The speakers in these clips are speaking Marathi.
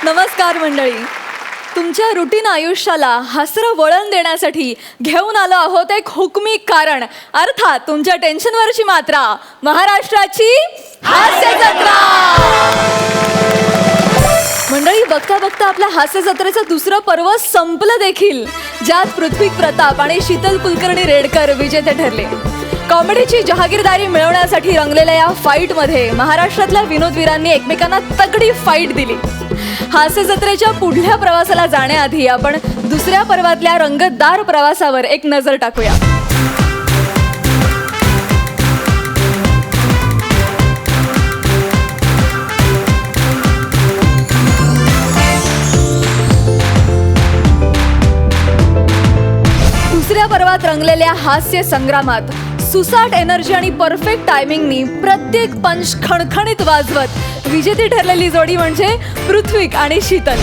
नमस्कार मंडळी. तुमच्या रुटीन आयुष्याला हसरं वळण देण्यासाठी घेऊन आलो आहोत एक हुकमी कारण, अर्थात तुमच्या टेन्शनवरची मात्रा, महाराष्ट्राची हास्य जत्रा. मंडळी, बघता बघता आपल्या हास्य जत्रेचं दुसरं पर्व संपलं देखील, ज्यात पृथ्वी प्रताप आणि शीतल कुलकर्णी रेडकर विजेते ठरले. कॉमेडीची जहागीरदारी मिळवण्यासाठी रंगलेल्या या फाईटमध्ये महाराष्ट्रातल्या विनोदवीरांनी एकमेकांना तगडी फाईट दिली. हास्य जत्रेच्या पुढल्या प्रवासाला जाण्याआधी आपण दुसऱ्या पर्वातल्या रंगतदार प्रवासावर एक नजर टाकूया. दुसऱ्या पर्वात रंगलेल्या हास्य संग्रामात सुसाट एनर्जी आणि परफेक्ट टायमिंगनी प्रत्येक पंच खणखणीत वाजवत विजेती ठरलेली जोडी म्हणजे पृथ्वी आणि शीतल.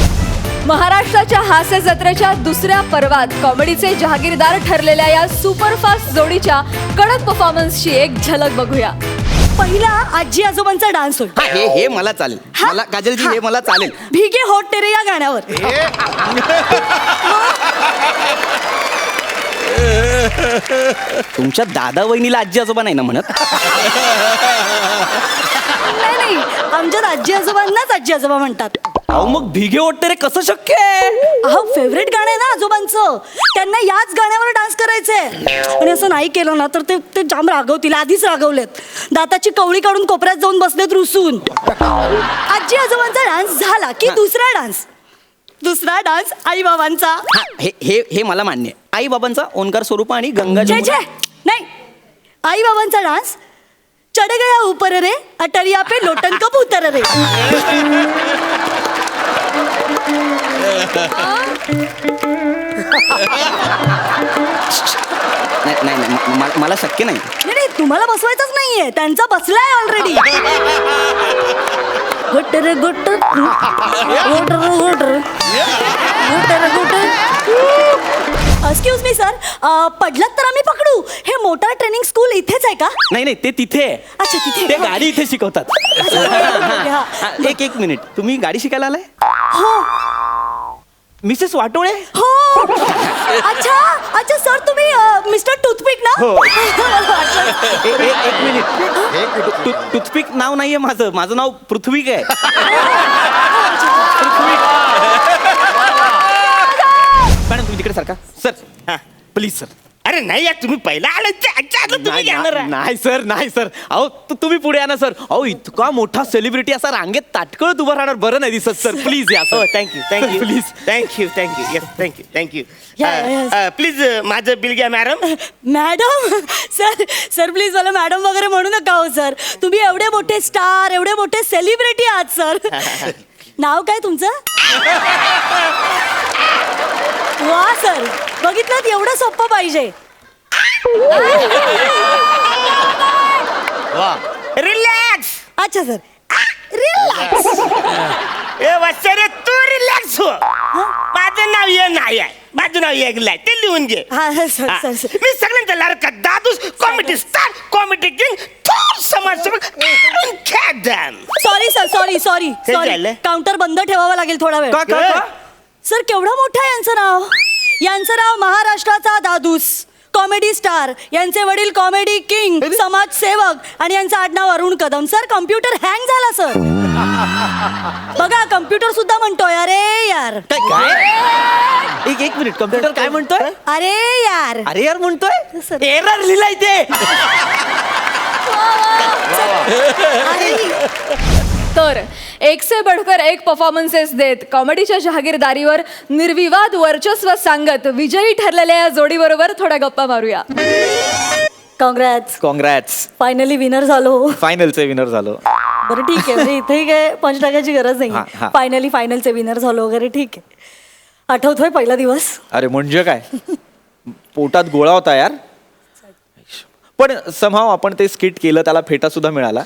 महाराष्ट्राच्या हास्य जत्रेच्या दुसऱ्या पर्वात कॉमेडीचे जहागीरदार ठरलेल्या या सुपरफास्ट जोडीच्या कडक परफॉर्मन्सची एक झलक बघूया. पहिला आजी आजोबांचा डान्स होईल. हे मला चालेल. मला काजलजी हे मला चालेल. भिगे होट तेरे या गाण्यावर. तुमच्या दादा वहिनीला आजी आजोबा नाही ना म्हणत? नाही, आमच्यात आजी आजोबांनाच आजी आजोबा म्हणतात. अहो मग भिगे ओटते रे कसं शक्य आहे? अहो फेवरेट गाणं आहे ना आजोबांचं, त्यांना याच गाण्यावर डान्स करायचंय. आणि असं नाही केलं ना तर ते जाम रागवतील. आधीच रागवलेत. दाताची कवळी काढून कोपऱ्यात जाऊन बसलेत रुसून. आजी आजोबांचा डान्स झाला की दुसरा डान्स आई बाबांचा. हे मला मान्य आहे. आई बाबांचा ओंकार स्वरूप आणि गंगा नाही, आई बाबांचा डान्स चढ़ गया ऊपर रे अटरिया पे लोटन कबूतर रे. नाही, मला शक्य नाही. नाही, तुम्हाला बसवायचंच नाहीये, त्यांचा बसलाय ऑलरेडी. गुटर गुटर गुटर गुटर गुटर गुटर. एक्सक्यूज मी सर, पडलात तर आम्ही पकडू. हे मोटार ट्रेनिंग स्कूल इथेच आहे का? नाही, ते तिथे आहे. अच्छा, तिथे. ते गाडी इथे शिकवतात. हा. एक मिनिट, तुम्ही गाडी शिकायला आलाय? हो मिसेस वाटोळे? हो. अच्छा सर, तुम्ही मिस्टर टूथपिक ना? हो. मला वाटलं. एक मिनिट, टूथपिक नाव नाहीये माझं नाव पृथ्वीक आहे. मॅडम तुम्ही तिकडे सारखा. Sir please sir. अरे नाही यार, तुम्ही पहिला आले तुम्ही घेणार आहे. नाही सर. अहो तुम्ही पुढे या ना सर. अहो इतका मोठा सेलिब्रिटी असा रांगेत ताटकळत उभा राहणार बरं नाही दिसत सर. प्लीज या sir. Thank you please. Thank you Yes. Please माझं बिल घ्या मॅडम. मॅडम सर प्लीज मला मॅडम वगैरे म्हणू नका हो सर. तुम्ही एवढे मोठे स्टार, एवढे मोठे सेलिब्रिटी आहात सर. नाव काय तुमचं? वा सर, बघितलं, एवढं सोपं पाहिजे. रिलॅक्स. अच्छा सर, रिलॅक्स. ए वत्सरे, तू रिलॅक्स हो. माझं नाव ये नाही आहे, माझं नाव येगलाय, ते लिहून घे. हा सर सर सर. मी सगळ्यांचा लाडका दादूस, कॉमेडी स्टार, कॉमेडी किंग, थोर समाजसेवक. Sorry sorry. काउंटर बंद ठेवावा लागेल थोडा वेळ. का? सर केवढं मोठं आहे यांचं नाव महाराष्ट्राचा दादूस, कॉमेडी स्टार. यांचे वडील कॉमेडी किंग, समाजसेवक, आणि यांचं आडनाव Arun Kadam. Sir computer hang झाला सर. बघा कम्प्युटर सुद्धा म्हणतोय अरे यार. काय? एक मिनिट, कम्प्युटर काय म्हणतोय? अरे यार म्हणतोय. सर. एरर लिहिलाय ते. तर एक से बढ़कर एक परफॉर्मन्सेस देत कॉमेडीच्या जहागीरदारीवर निर्विवाद वर्चस्व सांगत विजयी ठरलेल्या या जोडीबरोबर थोड्या गप्पा मारूया. कॉंग्रॅट्स. फायनली विनर झालो. फायनलचे विनर झालो. बरं ठीक आहे, म्हणजे इथे काय पंच टाकायची गरज हा. नाही. फायनलचे विनर झालो वगैरे ठीक आहे. आठवतोय पहिला दिवस? अरे म्हणजे काय, पोटात गोळा होता यार. पण समहाव आपण ते स्किट केलं, त्याला फेटा सुद्धा मिळाला.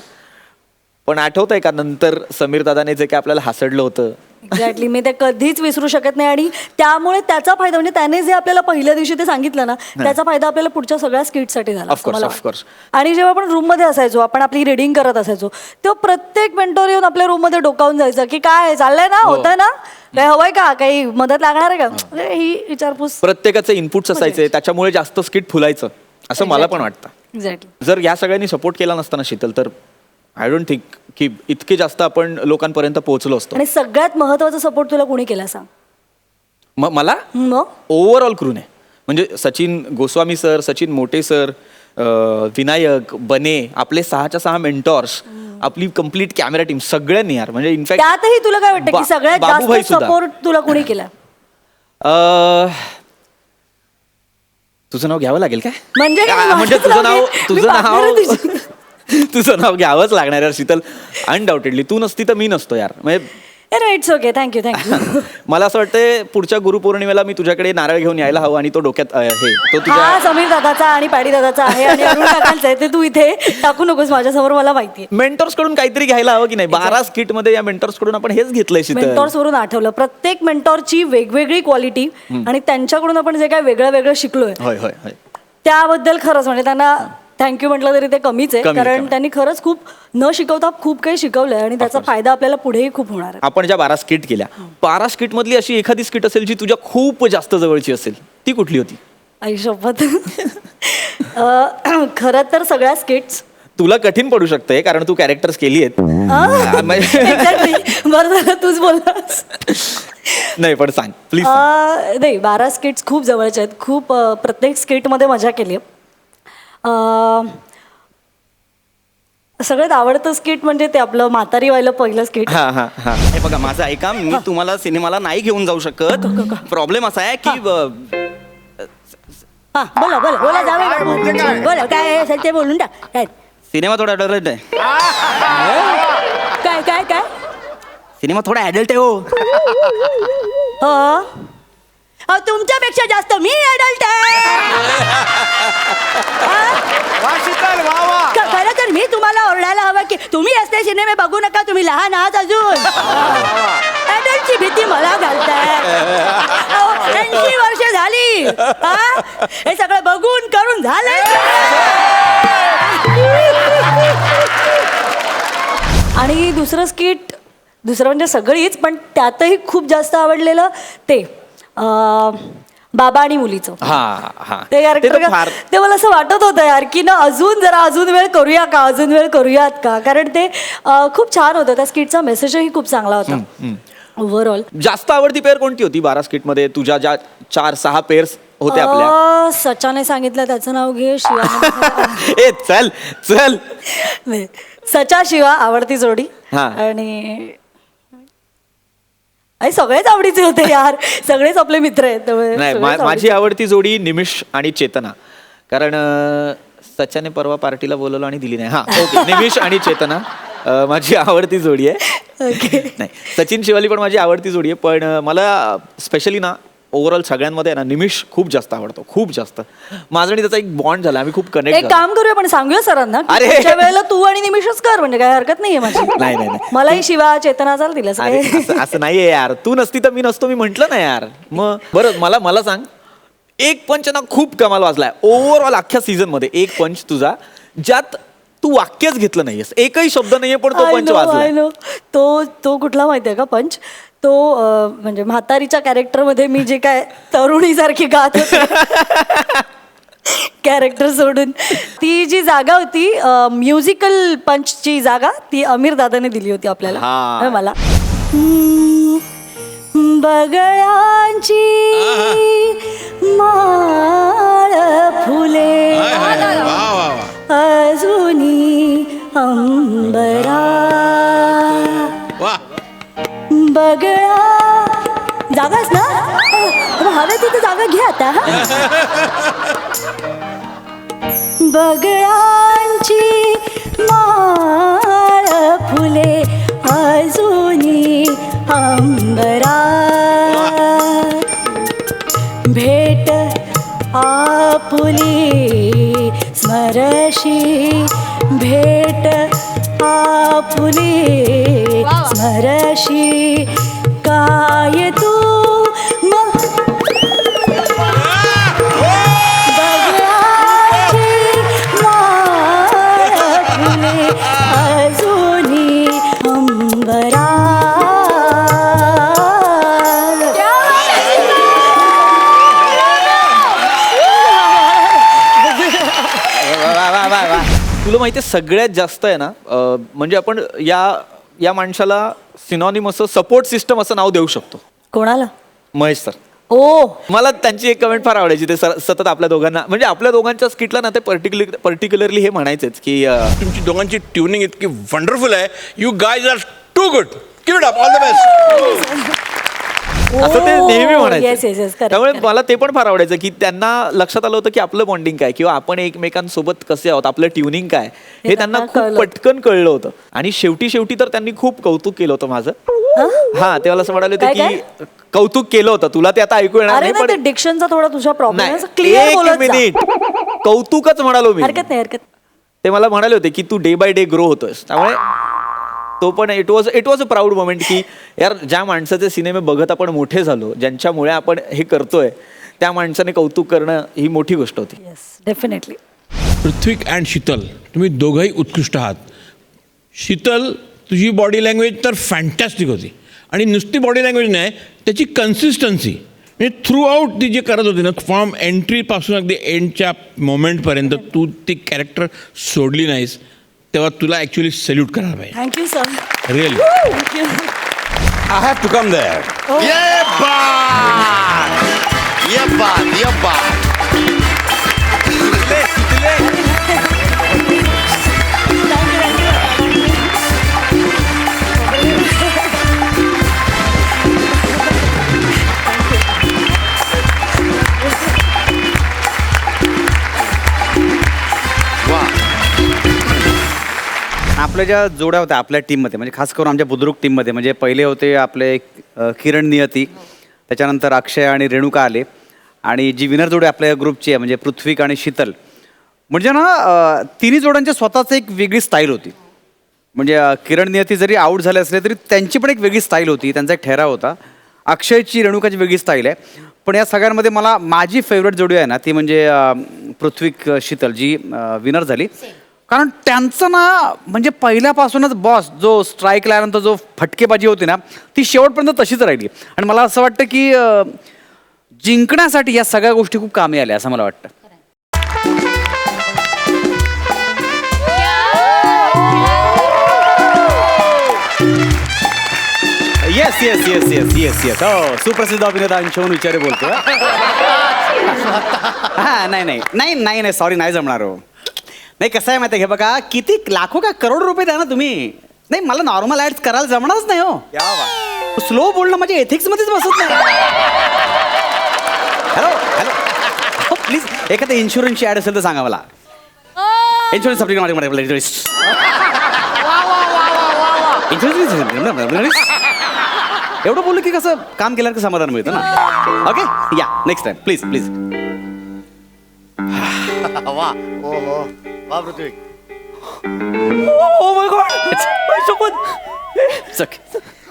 पण आठवतंय का नंतर समीर दादाने जे काय आपल्याला हासडलं होतं, एक्झॅक्टली मी ते कधीच विसरू शकत नाही. आणि त्यामुळे त्याचा फायदा म्हणजे त्याने जे आपल्याला पहिल्या दिवशी ते सांगितलं ना, त्याचा फायदा आपल्याला पुढच्या सगळ्या स्किटसाठी झाला Of असं course, मला of वाटतं. course. आणि जेव्हा आपण रूममध्ये असायचो, आपण आपली रिडिंग करत असायचो, तेव्हा प्रत्येक मेंटॉर येऊन आपल्या रूममध्ये डोकावून जायचं की काय चाललंय ना, होतंय ना, काय हवंय का, काही मदत लागणार आहे का, म्हणजे ही विचारपूस. प्रत्येकाचे इनपुट्स असायचे, त्याच्यामुळे जास्त स्किट फुलायचं असं मला पण वाटतं. एक्झॅक्टली. जर या सगळ्यांनी सपोर्ट केला नसता ना शीतल, तर आय डोंट थिंक की इतके जास्त आपण लोकांपर्यंत पोहोचलो असतो. आणि सगळ्यात महत्वाचा सपोर्ट तुला कोणी केला सांग? मला मग ओव्हरऑल क्रूने, म्हणजे सचिन गोस्वामी सर, सचिन मोटे सर, विनायक, बने, आपले 6च्या 6 मेंटॉर्स, आपली कम्प्लीट कॅमेरा टीम, सगळ्यांनी यार. म्हणजे इनफॅक्ट त्यातही तुला काय वाटतं की सगळ्यात बाबूभाई जास्त सुद्धा. सपोर्ट तुला कोणी केला? तुझं नाव घ्यावं लागेल काय? म्हणजे काय? म्हणजे तुझं नाव मी partner आहे तुझी. तुझं नाव घ्यावंच लागणार यार शीतल, अनडाऊटेडली. तू नसती तर मी नसतो यार. म्हणजे अरे इट्स ओके, थँक्यू थँक्यू. मला असं वाटतं पुढच्या गुरुपौर्णिमेला मी तुझ्याकडे नारळ घेऊन यायला हवं आणि तो डोक्यात हे तो तुझ्या हा समीर दादाचा आणि पॅडी दादाचा आहे आणि अरुण काकांचा आहे, ते तू इथे टाकू नकोस माझ्यासमोर, मला माहितीये. मेंटॉर्स कडून काहीतरी घ्यायला हवं की नाही. 12 स्किट मध्ये या मेंटॉर्स कडून आपण हेच घेतलंय शीतल. मेंटॉर्स वरून आठवलं, प्रत्येक मेंटॉरची वेगवेगळी क्वालिटी आणि त्यांच्याकडून आपण जे काय वेगळं वेगळं शिकलोय होय होय होय. त्याबद्दल खरंच म्हणजे त्यांना थँक्यू म्हटलं तरी ते कमीच आहे. कमी. कारण त्यांनी खरंच खूप न शिकवता खूप काही शिकवलंय आणि त्याचा फायदा आपल्याला पुढेही खूप होणार आहे. आपण ज्या 12 स्किट केल्या, 12 स्किट मधली अशी एखादी स्किट असेल जी तुझ्या खूप जास्त जवळची असेल, ती कुठली होती? आई शपथ. खरं तर सगळ्या स्किट्स तुला कठीण पडू शकते कारण तू कॅरेक्टर्स केली आहेत. बरं झालं तूच बोललास. नाही पण सांग प्लीज. नाही 12 स्किट्स खूप जवळच्या आहेत. खूप प्रत्येक स्किटमध्ये मजा केली आहे. सगळ्यात आवडतं स्किट म्हणजे ते आपलं म्हातारी व्हायला पहिलं स्किट. हा हा हा. हे बघा माझं ऐका, मी तुम्हाला सिनेमाला नाही घेऊन जाऊ शकत. प्रॉब्लेम असा आहे की हा बोला बोला बोला जावई बोला काय असेल ते बोलून टाक. काय सिनेमा थोडा ॲडल्ट आहे. काय काय काय सिनेमा थोडा ॲडल्ट आहे हो. हो तुमच्यापेक्षा जास्त मी अडल्ट खरं तर मी तुम्हाला ओरडायला हवं की तुम्ही असते सिनेमे बघू नका, तुम्ही लहान आहात अजून. अडल्टची भीती मला घालताय. 80 वर्ष झाली. हे सगळं बघून करून झालंय. आणि दुसरं म्हणजे सगळीच, पण त्यातही खूप जास्त आवडलेलं ते बाबा आणि मुलीचं. हा हा. ते कॅरेक्टर ते मला असं वाटत होतं यार की ना अजून वेळ करूयात का, कारण ते खूप छान होतं. त्या स्किटचा मेसेजही खूप चांगला होता. ओव्हरऑल जास्त आवडती पेअर कोणती होती 12 स्किट मध्ये तुझ्या? ज्या 4-6 पेअर्स होत्या आपल्या. सचाने सांगितलं त्याचं नाव घे. शिवाने ए चल चल. नाही, सचा शिवा आवडती जोडी. हा. आणि सगळेच आवडीचे होते यार, सगळेच आपले मित्र आहेत त्यामुळे नाही सगळेच माझी आवडीचे. आवडती जोडी निमिष आणि चेतना. कारण सच्याने परवा पार्टीला बोलवलं आणि दिली नाही. हा ओके. निमिष आणि चेतना माझी आवडती जोडी आहे. Okay. नाही सचिन शिवाली पण माझी आवडती जोडी आहे. पण मला स्पेशली ना ओव्हरऑल सगळ्यांमध्ये ना निमिष खूप जास्त आवडतो, खूप जास्त. माझा आणि त्याचा एक बॉन्ड झाला, आम्ही खूप कनेक्ट एक काम करूया पण सांगूया सरांना की अरे. पुढच्या वेळेला तू आणि निमिषच कर, म्हणजे काय हरकत नाहीये माझी. नाही, नाही, नाही. मलाही शिवा चेतना चालतील असं अरे काही. असं नाहीये यार. तू नसती तर मी नसतो, मी म्हंटल ना यार. मग बरं मला सांग, एक पंच ना खूप कमाल वाजलाय ओव्हरऑल अख्ख्या सीझन मध्ये. एक पंच तुझा ज्यात तू वाक्यच घेतलं नाहीयेस, एकही शब्द नाहीये, पण तो पंच वाजलाय. I know. तो कुठला माहितीये का पंच? तो म्हणजे म्हातारीच्या कॅरेक्टरमध्ये मी जे काय तरुणीसारखी गात होते कॅरेक्टर सोडून, ती जी जागा होती म्युझिकल पंचची जागा, ती आमिर दादाने दिली होती आपल्याला. हा. मला बगळ्यांची माळ फुले अजूनी अंबरा बगळा. जागाच ना हवे तिथे जागा घ्या आता. बगळ्यांची माळ फुले अजूनी अंबरा भेट आपुली स्मरशी भेट आपुली स्मरशी काय तू अजूनी अंबरा तुला माहिती आहे सगळ्यात जास्त आहे ना म्हणजे आपण या माणसाला सिनॉनिम असं सपोर्ट सिस्टम असं नाव देऊ शकतो. कोणाला? महेश सर. ओ मला त्यांची एक कमेंट फार आवडायची. ते सतत आपल्या दोघांना म्हणजे आपल्या दोघांच्या स्किटला ना ते पर्टिक्युलरली हे म्हणायचेच की तुमची दोघांची ट्युनिंग इतकी वंडरफुल आहे. You guys are too good. Give it up. All the best. असं ते नेहमी Yes, yes, yes, म्हणायचे. correct, त्यामुळे correct. मला ते पण फार आवडायचं की त्यांना लक्षात आलं होतं की आपलं बॉन्डिंग काय किंवा आपण एकमेकांसोबत कसे आहोत, आपलं ट्युनिंग काय हे त्यांना खूप कळलं. पटकन कळलं होतं. आणि शेवटी तर त्यांनी खूप कौतुक केलं होतं माझं. हा ते मला असं म्हणाले होते काय, की कौतुक केलं होतं. तुला ते आता ऐकू येणार अरे नाही नाही, ते पण डिक्शनचा थोडा तुझा प्रॉब्लेम नाही, क्लिअर एक बोलत जा. मिनिट कौतुकच म्हणालो मी. हरकत नाही हरकत. ते मला म्हणाले होते की तू डे बाय डे ग्रो होतोस. त्यामुळे तो पण it was a proud moment की यार ज्या माणसाचे सिनेमे बघत आपण मोठे झालो, ज्यांच्यामुळे आपण हे करतोय, त्या माणसाने कौतुक करणं ही मोठी गोष्ट होती. Yes definitely. पृथ्वीक अँड शीतल तुम्ही दोघंही उत्कृष्ट आहात. शीतल तुझी बॉडी लँग्वेज तर फॅन्टॅस्टिक होती आणि नुसती बॉडी लँग्वेज नाही, त्याची कन्सिस्टन्सी म्हणजे थ्रू आउट ती जे करत होती ना, फ्रॉम एंट्रीपासून अगदी एंडच्या मोमेंटपर्यंत तू ती कॅरेक्टर सोडली नाहीस. तेव्हा तुला ॲक्च्युली सॅल्यूट करायला पाहिजे. Thank you sir. Really. Thank you. I have to come there. ये बात आपल्या ज्या जोड्या होत्या आपल्या टीममध्ये म्हणजे खास करून आमच्या बुद्रुक टीममध्ये म्हणजे पहिले होते आपले किरण नियती, त्याच्यानंतर अक्षय आणि रेणुका आले आणि जी विनर जोडी आपल्या ग्रुपची आहे म्हणजे पृथ्वीक आणि शीतल. म्हणजे ना तिन्ही जोड्यांच्या स्वतःच एक वेगळी स्टाईल होती. म्हणजे किरण नियती जरी आऊट झाले असले तरी त्यांची पण एक वेगळी स्टाईल होती, त्यांचा एक ठहराव होता. अक्षयची रेणुकाची वेगळी स्टाईल आहे. पण या सगळ्यांमध्ये मला माझी फेवरेट जोडी आहे ना ती म्हणजे पृथ्वीक शीतल जी विनर झाली. कारण त्यांचं ना म्हणजे पहिल्यापासूनच बॉस जो स्ट्राईक लायनंतर जो फटकेबाजी होती ना ती शेवटपर्यंत तशीच राहिली. आणि मला असं वाटतं की जिंकण्यासाठी या सगळ्या गोष्टी खूप कामी आल्या असं मला वाटतं. Yes yes yes yes yes yes हो सुप्रसिद्ध अभिनेता अंशुमन विचारे बोलतो. हां नाही सॉरी नाही जमणार हो. नाही कसं आहे माहिती आहे, हे बघा किती लाखो का करोड रुपये द्या ना तुम्ही. नाही मला नॉर्मल ॲड्स करायला जमणारच नाही हो. स्लो बोलणं माझ्या एथिक्समध्येच बसत नाही. हॅलो प्लीज एखाद्या इन्शुरन्सची ॲड असेल तर सांगा मला. इन्शुरन्स एवढं बोलू की कसं काम केल्यावर समाधान मिळतं ना. ओके या नेक्स्ट टाइम प्लीज प्लीज. वा पृथ्वी. Oh my God! My शपथ! It's okay.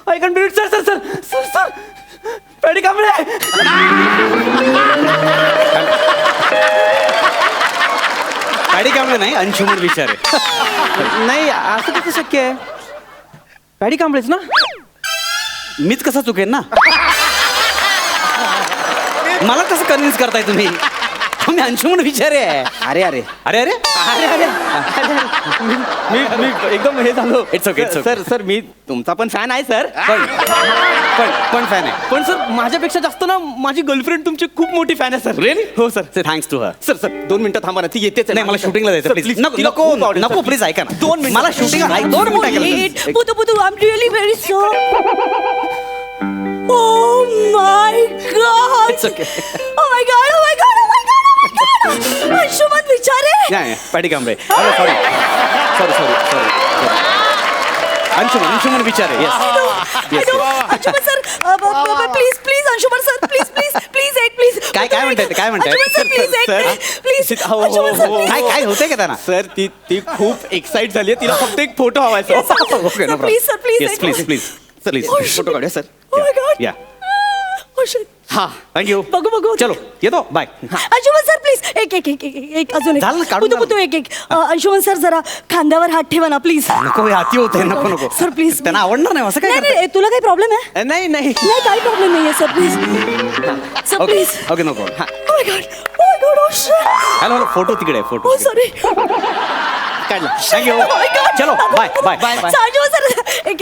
I can't believe it, sir. Paddy Kamble. Paddy Kamble नाही अंशुमन विचारे. नाही असं कसं शक्य आहे? पॅडी कांबळेच ना? मीच कसा चुकेन ना. मला कसं कन्व्हिन्स करताय तुम्ही? मी अंशुमन विचारे आहे. अरे अरे अरे अरे अरे अरे मी एकदम हे झालो. It's okay, it's okay. Sir मी तुमचा पण फॅन आहे सर. पण फॅन आहे. पण सर माझ्यापेक्षा जास्त ना माझी गर्लफ्रेंड तुमची खूप मोठी फॅन आहे सर. Really? हो sir. Thanks to her. Sir 2 मिनिटं थांबा ना, ती येतेच. नाही मला शूटिंगला जायचं प्लीज. नको प्लीज ऐका ना. 2 मिनिटं. मला शूटिंग 2 मिनिटं. पुतू I am really very Oh my God! It's okay. Oh my God! Oh my God! Oh my God! Oh my God! Anshuman Vichare. नाही Paddy Kamble. Sorry Anshuman Vichare. Yes Anshuman sir please Anshuman sir please एक प्लीज. काय म्हणताय अंशुमन सर प्लीज एक प्लीज. Anshuman sir please. काय होतंय का त्यांना? सर ती खूप एक्साइट झाली आहे. तिला फक्त एक फोटो हवाय sir. Okay no Please, sir, please, yes please photo काढूया सर. Oh my God. या Oh, shit. हा थँक्यू बघू बघू चलो येतो बाय अंशुमन सर प्लीज एक अजून झालं ना, काढून पुतू पुतू एक अंशुमन सर जरा खांद्यावर हात ठेवा ना प्लीज नको हे हाती होते नको नको सर प्लीज त्यांना आवडणार नाही असं काय नाही करताय? नाही तुला काही प्रॉब्लेम आहे नाही नाही नाही काही प्रॉब्लेम नाहीये sir please sir okay please okay नको Oh my God. Oh my God. Oh shit. Hello hello photo तिकडे आहे फोटो Oh sorry. काढला थँक्यू Oh my God. चलो bye bye bye bye Anshuman sir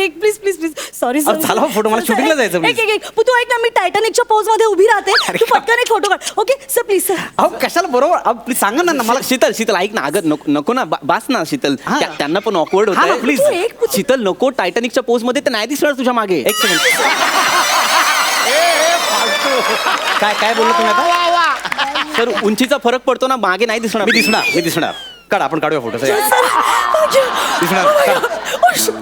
एक प्लीज प्लीज प्लीज सॉरी अहो, झाला हो photo, मला shooting ला जायचं, एक एक पुतू ऐक ना मी टायटॅनिकच्या पोज मध्ये उभी राहते अरे तू का? पटकन एक फोटो काढ ओके सर प्लीज सर अहो कशाला बरोबर अहो, प्लीज सांगा ना मला शीतल शीतल ऐक ना अगं नको नको ना बास ना शीतल हा. त्यांना पण ऑकवर्ड हा ना, होत please. तू एक पुतू- शीतल नको टायटॅनिकच्या पोस्ट मध्ये तर नाही दिसणार तुझ्या मागे एक सेकंड काय काय बोललो तुम्ही आता सर उंचीचा फरक पडतो ना मागे नाही दिसणार मी दिसणार काढ आपण काढूया फोटो सर थँक्यू दिसणार. Oh shit.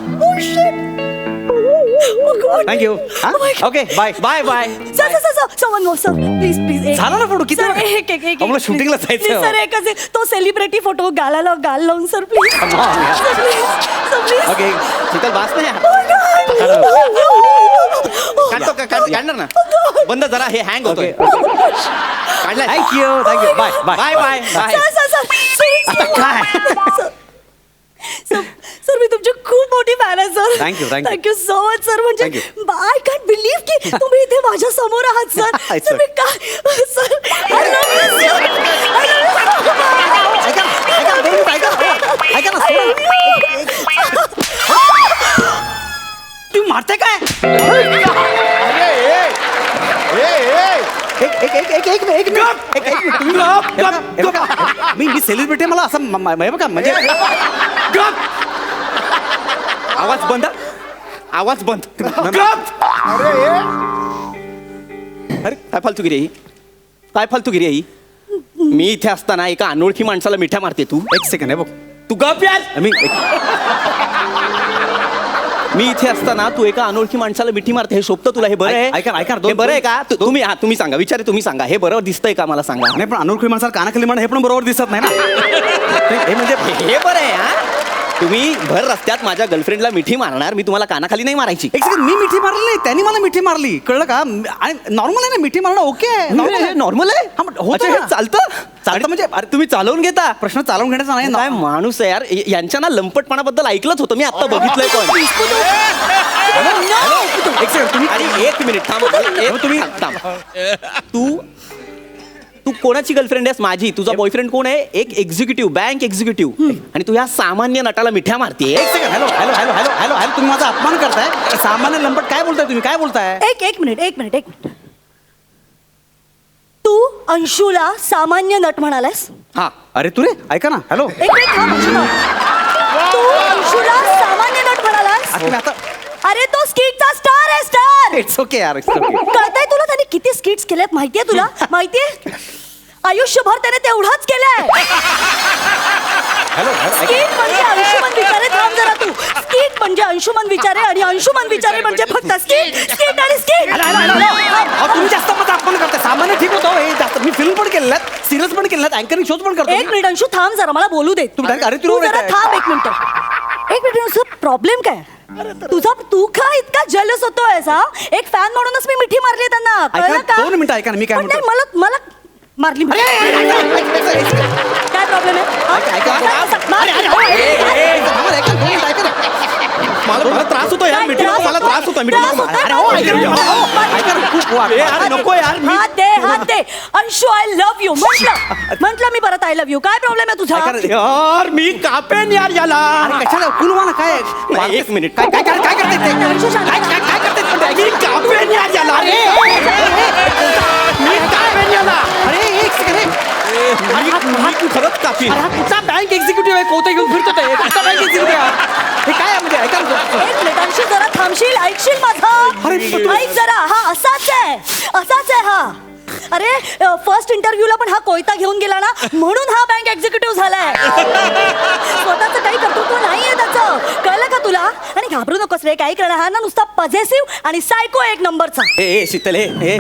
Oh God. Thank you Oh my God. Okay bye bye bye sir one more sir please please झाला ना photo, किती वेळ? आम्हाला shooting ला जायचंय. सर एकच आहे. तो सेलिब्रिटी फोटो गालाला गाल लावून सर प्लीज Come on, यार. सर प्लीज ओके शीतल बास ना यार. काढतो का काढणार ना बंद जरा हे हँग होतोय काढलाय thank you bye bye bye bye bye आता काय? सर मी तुमची खूप मोठी फॅन आहे sir Thank you, thank you. Thank you so much sir म्हणजे Thank आय कॅन्ट बिलीव्ह की तुम्ही इथे माझ्या समोर आहात सर It's सर मी काय सर आय लव्ह यू ऐका ना, ऐका ना, दोन मिनिटं ऐका ना. ऐका ना, सोडा. तुम्ही मारते काय एक मिनिट तुम्ही मी सेलिब्रिटी मला असं बघा म्हणजे आवाज बंद आवाज बंद अरे काय फालतूगिरी आहे ही काय फालतूगिरी आहे ही मी इथे असताना एका अनोळखी माणसाला मिठ्या मारते तू एक सेकंड आहे बघ तू गप यार मी इथे असताना तू एका अनोळखी माणसाला मिठी मारते हे शोभतं तुला हे बरं आहे ऐका ना, ऐका ना, हे बरं आहे का तुम्ही सांगा विचारे तुम्ही सांगा हे बरोबर दिसतंय का मला सांगा नाही पण अनोळखी माणसाला कानाखाली म्हणणं हे पण बरोबर दिसत नाही ना हे म्हणजे हे बरं आहे हा तुम्ही भर रस्त्यात माझ्या गर्लफ्रेंडला मिठी मारणार मी तुम्हाला कानाखाली नाही मारायची एक सेकंड मी मिठी मारली नाही त्यांनी मला मिठी मारली कळलं का आणि नॉर्मल आहे ना मिठी मारणं ओके आहे नॉर्मल आहे हा, पण होतं अच्छा, हे ना. चालतं म्हणजे अरे तुम्ही चालवून घेता प्रश्न चालवून घेण्याचा नाही काय ना माणूस आहे यार यांच्या ना लंपटपणाबद्दल ऐकलंच होतं मी आता बघितलंय पण एक सेकंड तुम्ही आणि एक मिनिट थांब तुम्ही थांब तू कोणाची गर्लफ्रेंड आहेस माझी तुझा बॉयफ्रेंड कोण आहे एक एक्झिक्युटिव्ह बँक एक्झिक्युटिव्ह आणि तू या सामान्य नटाला मिठ्या मारते एक second hello hello hello hello hello hello तुम्ही माझा अपमान करताय सामान्य लंपट काय बोलताय तुम्ही काय बोलताय एक मिनिट तू अंशूला सामान्य नट म्हणालास हा अरे तू रे ऐका ना हॅलो एक मिनिट थांब अंशुला. तू अंशूला सामान्य नट म्हणालास तुम्ही आता अरे तो स्किटचा स्टार आहे स्टार इट्स ओके यार इट्स ओके कळतंय तुला त्याने किती स्किट्स केल्यात माहितीये तुला माहितीये आयुष्यभर त्याने तेवढाच केलंय हॅलो स्किट म्हणजे अंशुमन विचारे थांब जरा तू स्किट म्हणजे अंशुमन विचारे आणि अंशुमन विचारे म्हणजे फक्त स्किट स्किट आणि स्किट तुम्ही जास्त माझा अपमान करताय सामान्य ठीक होतो हे जास्त मी फिल्म पण केलेल्या सिरियल्स पण केलेल्या अँकरिंग शोज पण करतो एक मिनिट अंशू थांब जरा मला बोलू दे तुम्ही direct अरे तू तुला जरा बोलताय. थांब एक मिनिट असं प्रॉब्लेम काय तू का इतका जेलस होतोय हा एक फॅन म्हणूनच मी मिठी मारली त्यांना ऐका कळलं ना, का 2 मिनिटं ऐका ना, मी काय पण नाही, म्हणतो. मला मारली मिठी. काय प्रॉब्लेम मला त्रास होतो यार मिठी नको मला त्रास होतो मिठी नको अरे हो ऐका ना, ऐका ना, खूप वाट- यार नको यार हात दे अंशू आय लव्ह यू म्हटलं मी परत आय लव्ह यू काय प्रॉब्लेम आहे तुझा ऐका ना, यार मी कापेन यार याला अरे कशाला कुलवा ना काय नाही, एक मिनिट. काय काय काय करते ते अंशू शांत काय राहा. काय काय करते मी कापेन यार याला मी कापेन याला अरे एक सेकंड मी खरंच कापीन हा कुठचा बँक एक्झिक्युटिव्ह आहे कोणता घेऊन फिरतो ते कुठचा बँक एक्झिक्युटिव्ह हे काय आहे म्हणजे ऐका ना. एक मिनिट अंशू जरा थांबशील ऐकशील माझा ऐक जरा हा असाच आहे हा अरे फर्स्ट इंटरव्ह्यूला पण हा कोयता घेऊन गेला ना म्हणून हा बँक एक्झिक्युटिव्ह झालाय स्वतःच काही कर्तृत्व नाहीये त्याचं कळलं का तुला आणि घाबरू नकोस रे काही करणार हा ना नुसता पॉझिटिव्ह आणि सायको एक नंबरचा ए शीतल ए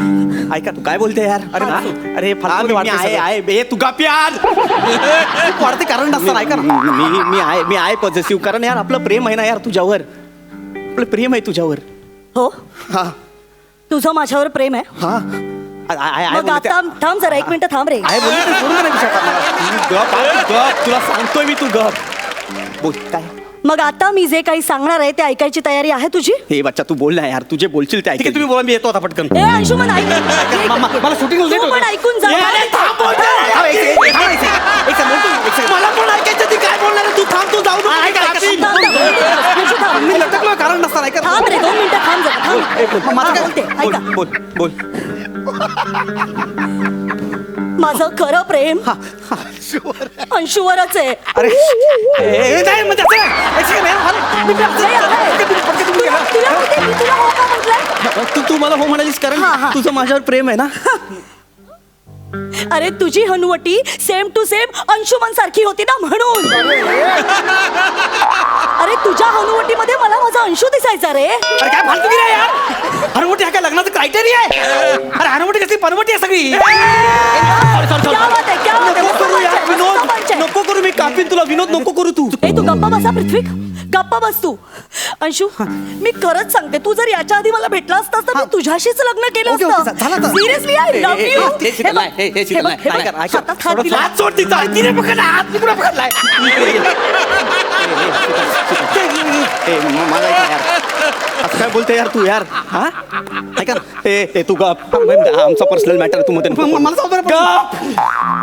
ऐका तू काय बोलते यार अरे हा? अरे फालतू मी वाटते आहे सगळं. आहे ए तू गप यार खूप वाढते कारण नसतं ऐका ना मी आहे पॉझिटिव्ह कारण यार आपलं प्रेम आहे ना यार तुझ्यावर आपलं प्रेम आहे तुझ्यावर हो हा तुझं माझ्यावर प्रेम आहे हा मग आता थांब जरा 1 मिनिट थांब रे आहे बोलले ते सोडून दे ना विषय आता मला. गप तुला सांगतोय मी, तू गप बोल काय. मग आता मी जे काही सांगणार आहे ते ऐकायची तयारी आहे तुझी हे बच्चा तू बोल ना यार, तुझे बोलशील ते ठीक आहे ऐक. तुम्ही बोला, मी येतो आता पटकन. ए अंशुमन ऐक मला shooting late तू पण होतं. ऐकून जा मला पण ऐकायचं ती काय बोलणार आहे, तू थांब, तू जाऊ अंशू, थांब. मी लटकलो कारण नसताना ऐका. थांब रे 2 मिनिटं थांब जरा थांब. माझं हा, काय बोलते बोल ऐका बोल बोल. माझं खरं प्रेम अंशूवरच आहे अरे नाही म्हणजे असं नाही. एक second, यार, मी काय- नाही, आहे. तुला माहिती आहे, मी तुला हो का म्हटलंय? तू मला हो म्हणालीस कारण हा, हा. तुझं माझ्यावर प्रेम आहे ना. अरे तुझी हनुवटी सेम टू सेम अंशुमन सारखी होती ना म्हणून. अरे तुझ्या हनुवटीमध्ये मला माझा अंशू दिसायचा रे. अरे काय फालतू की नाही यार, हनुवटी हा काय लग्नाचं क्रायटेरिया आहे. अरे हनुवटी कसली परवटी आहे सगळी. क्या बात आहे, क्या बात आहे. नको करू यार मस्त विनोद, पंच आहे. नको करू, मी कापीन तुला विनोद, नको करू तू. ए तू गप्पा बसा पृथ्वी, गप्पा बस तू. अंशू मी खरंच सांगते, तू जर याच्या आधी मला भेटला असतास तर मी तुझ्याशीच लग्न केलं ओके, ओके, असतं. झालं तर. सिरियसली आय लव्ह हे, यू. हे, हे, शीतल, हे, शीतल, ऐका, ऐका. हात सोड तिचा, तिने पकडला हात, मी कुठं पकडलाय. मला ऐका यार, असं काय बोलते यार तू यार, हा ऐका ना. ए तू गप, आमचा पर्सनल मॅटर तू मध्ये नको बोलू. मला जाऊ दे ना.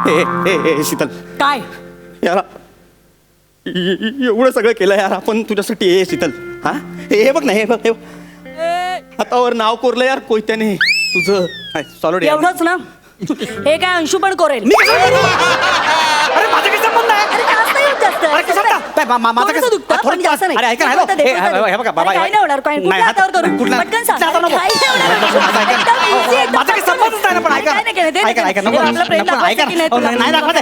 गप. ए शीतल काय यार, एवढं सगळं केलं यार आपण तुझ्यासाठी. हे शीतल, हा हे बघ ना, हे बघ, हे बघ. हातावर नाव कोरलं यार कोयत्याने तुझं. सॉलिड यार. एवढंच ना. हे काय अंशू पण करेल. मी कसं करू? अरे माझा काही संबंध आहे. अरे जास्त येत जास्त. अरे कसं काय? काय माझं थोडंसं काय दुखतं, पण जास्त नाही. अरे ऐका ना, आता दे, हे आता दे. हे बघा बाबा, अरे काय नाही होणार, काय कुठल्या हातावर करू? कुठल्या- पटकन सांग. हातावर नको. काय नाही होणार. माझं ऐका ना. एकदम easy, एकदम माझा काही पटकन. संबंधच नाही ना, पण ऐका काय नाही केलं, दे, ऐका दे. ऐका हे नको आपलं प्रेम नको, दाखवायचं ऐका की नाही ना. तुला? नाही दाखवायचं.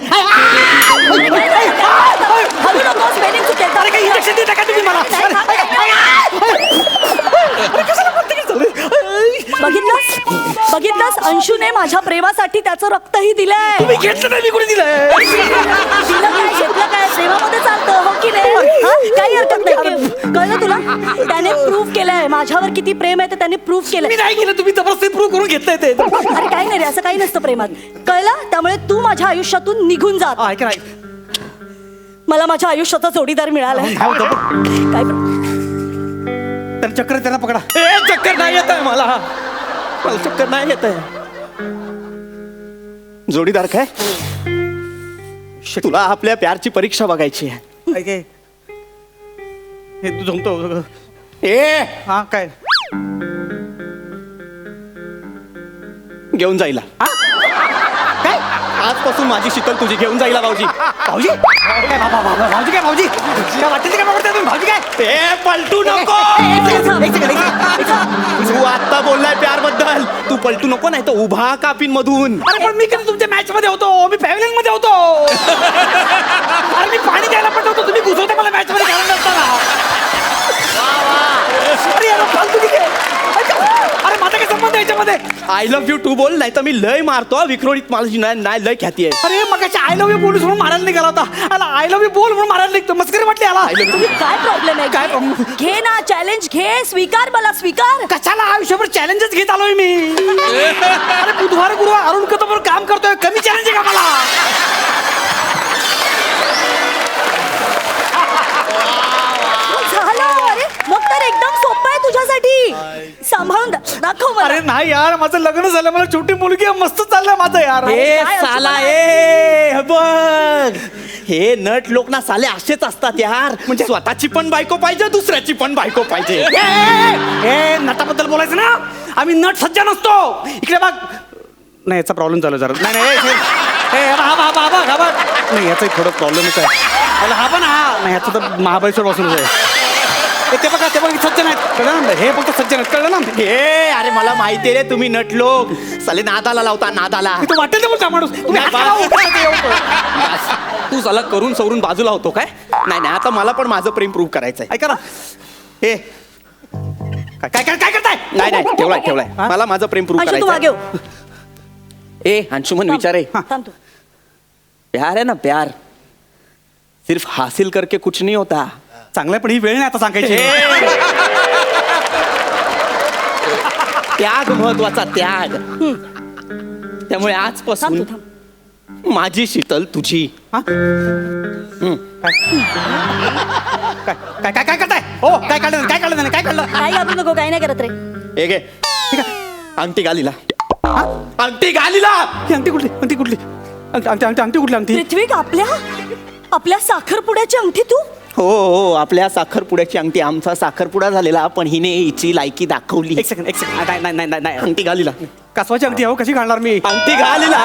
नाही, नाही, नाही, नाही. हलू नकोस, spelling चुकेल. अरे काही इंजेक्शन देता का तुम्ही मला? नाही, बघितलंस अंशूने माझ्या प्रेमासाठी त्याचं रक्तही दिलंय. तुम्ही घेतलं नाही, मी कुठे दिलंय? दिलं काय घेतलं काय प्रेमामध्ये चालतं हो की नाही? हा? काही हरकत नाही. कळलं तुला? त्याने प्रूव्ह केलंय माझ्यावर किती प्रेम आहे ते त्याने प्रूव्ह केलंय. मी नाही केलं, तुम्ही जबरदस्ती प्रूव्ह करून घेतलंय ते. अरे काही नाही रे, असं काही नसतं प्रेमात. कळलं? त्यामुळे तू माझ्या आयुष्यातून निघून जात. ऐका ना, मला माझ्या आयुष्याचा जोडीदार मिळालाय. काय तर चक्र त्याला पकडा. ए चक्कर नाही येत आहे मला, मला चक्कर नाही येत आहे. जोडीदार काय, तुला आपल्या प्यारची परीक्षा बघायची आहे. ऐके हे तू जमतो. ए हा काय घेऊन जाईला. काय आजपासून माझी शीतल तुझी घेऊन जाईला भाऊजी. भाऊजी काय बाबा बाबा भाऊजी काय भाऊजी काय वाटतं ते काय वाटतं तुम्ही भाऊजी काय ए पलटू नको. तू आता बोललाय प्यार बद्दल, तू पलटू नको, नाही तर उभा कापीन मधून. अरे पण मी कधी तुमच्या मॅच मध्ये होतो, मी पॅव्हलियन मध्ये होतो. अरे मी पाणी द्यायला पण होतो, तुम्ही घुसवता मला मॅच मध्ये घालून असताना. अरे यार फालतू किती आहे? अरे माझा काय संबंध आहे याच्यामध्ये? आय लव्ह यू टू बोल, नाही तर मी लय मारतो विक्रोडीत. मला नाही लय ख्याती आहे. अरे मग आय लव्ह यू बोलूस म्हणून मारायला निघाला होता. आला आय लव्ह यू बोल म्हणून मारायला निघतो. मस्करी वाटली आला. काय प्रॉब्लेम आहे? काय problem? घे ना चॅलेंज, घे, स्वीकार मला, स्वीकार. कशाला आयुष्यभर चॅलेंजेस घेत आलोय मी. अरे बुधवार गुरुवार अरुण कदमवर काम करतोय, कमी चॅलेंज आहे का मला? झालं. अरे मग तर एकदम सोपं आहे तुझ्यासाठी. सांभाळून दाखव मला. अरे नाही यार, माझं लग्न झालं, मला छोटी मुलगी आहे, मस्त चाललंय माझं यार. ए काय साला, असं ए हे बघ, हे नट लोक ना साले असेच असतात यार. म्हणजे स्वतःची पण बायको पाहिजे, दुसऱ्याची पण बायको पाहिजे. ए नटाबद्दल बोलायचं ना, आम्ही नट सज्जा नसतो. इकडे बघ. नाही याचा प्रॉब्लेम झाला जरा. नाही नाही याचा थोडं प्रॉब्लेमच आहे. हा पण नाही याचा तर महाबळेश्वर पासूनच आहे. ते बघा सज्जन आहेत, कळलं ना? हे फक्त सज्जन आहेत, कळलं ना? हे अरे मला माहिती रे, तुम्ही नट लोक साले नादाला लावता, नादाला. तू वाटेल ते बोलता माणूस. तुम्ही हात लावा. तू साला करून सवरून बाजूला होतो काय? नाही नाही, आता मला पण माझं प्रेम प्रूव्ह करायचंय. ऐका ना, हे काय करताय? नाही नाही, ठेवलाय. मला माझं प्रेम प्रूव्ह अंशू तू मागे करायचंय. हो. ए अंशुमन विचारे, थांब तू. प्यार है ना प्यार, सिर्फ हासिल करके कुछ नहीं होता. चांगलं पण ही वेळ नाही आता सांगायची. त्याग महत्वाचा, त्याग. त्यामुळे थांब आजपासून तू थांब. माझी शीतल तुझी. काय काय काय काय करताय? हो काय काढलं काय काढलं काय काढलं? काय घाबरू नको, काही नाही करत रे. हे घे अंगठी घालीला, अंगठी घालीला. ही अंगठी कुठली? अंगठी कुठली? अंगठी कुठली अंगठी? पृथ्वी, आपल्या साखरपुड्याची अंगठी तू? हो हो, आपल्या साखरपुड्याची अंगठी. आमचा साखरपुडा झालेला, पण हिने हिची लायकी दाखवली. एक सेकंड नाही नाही नाही नाही अंगठी घालीला, कासवाची अंगठी आहे हो, कशी घालणार मी? अंगठी घालीला.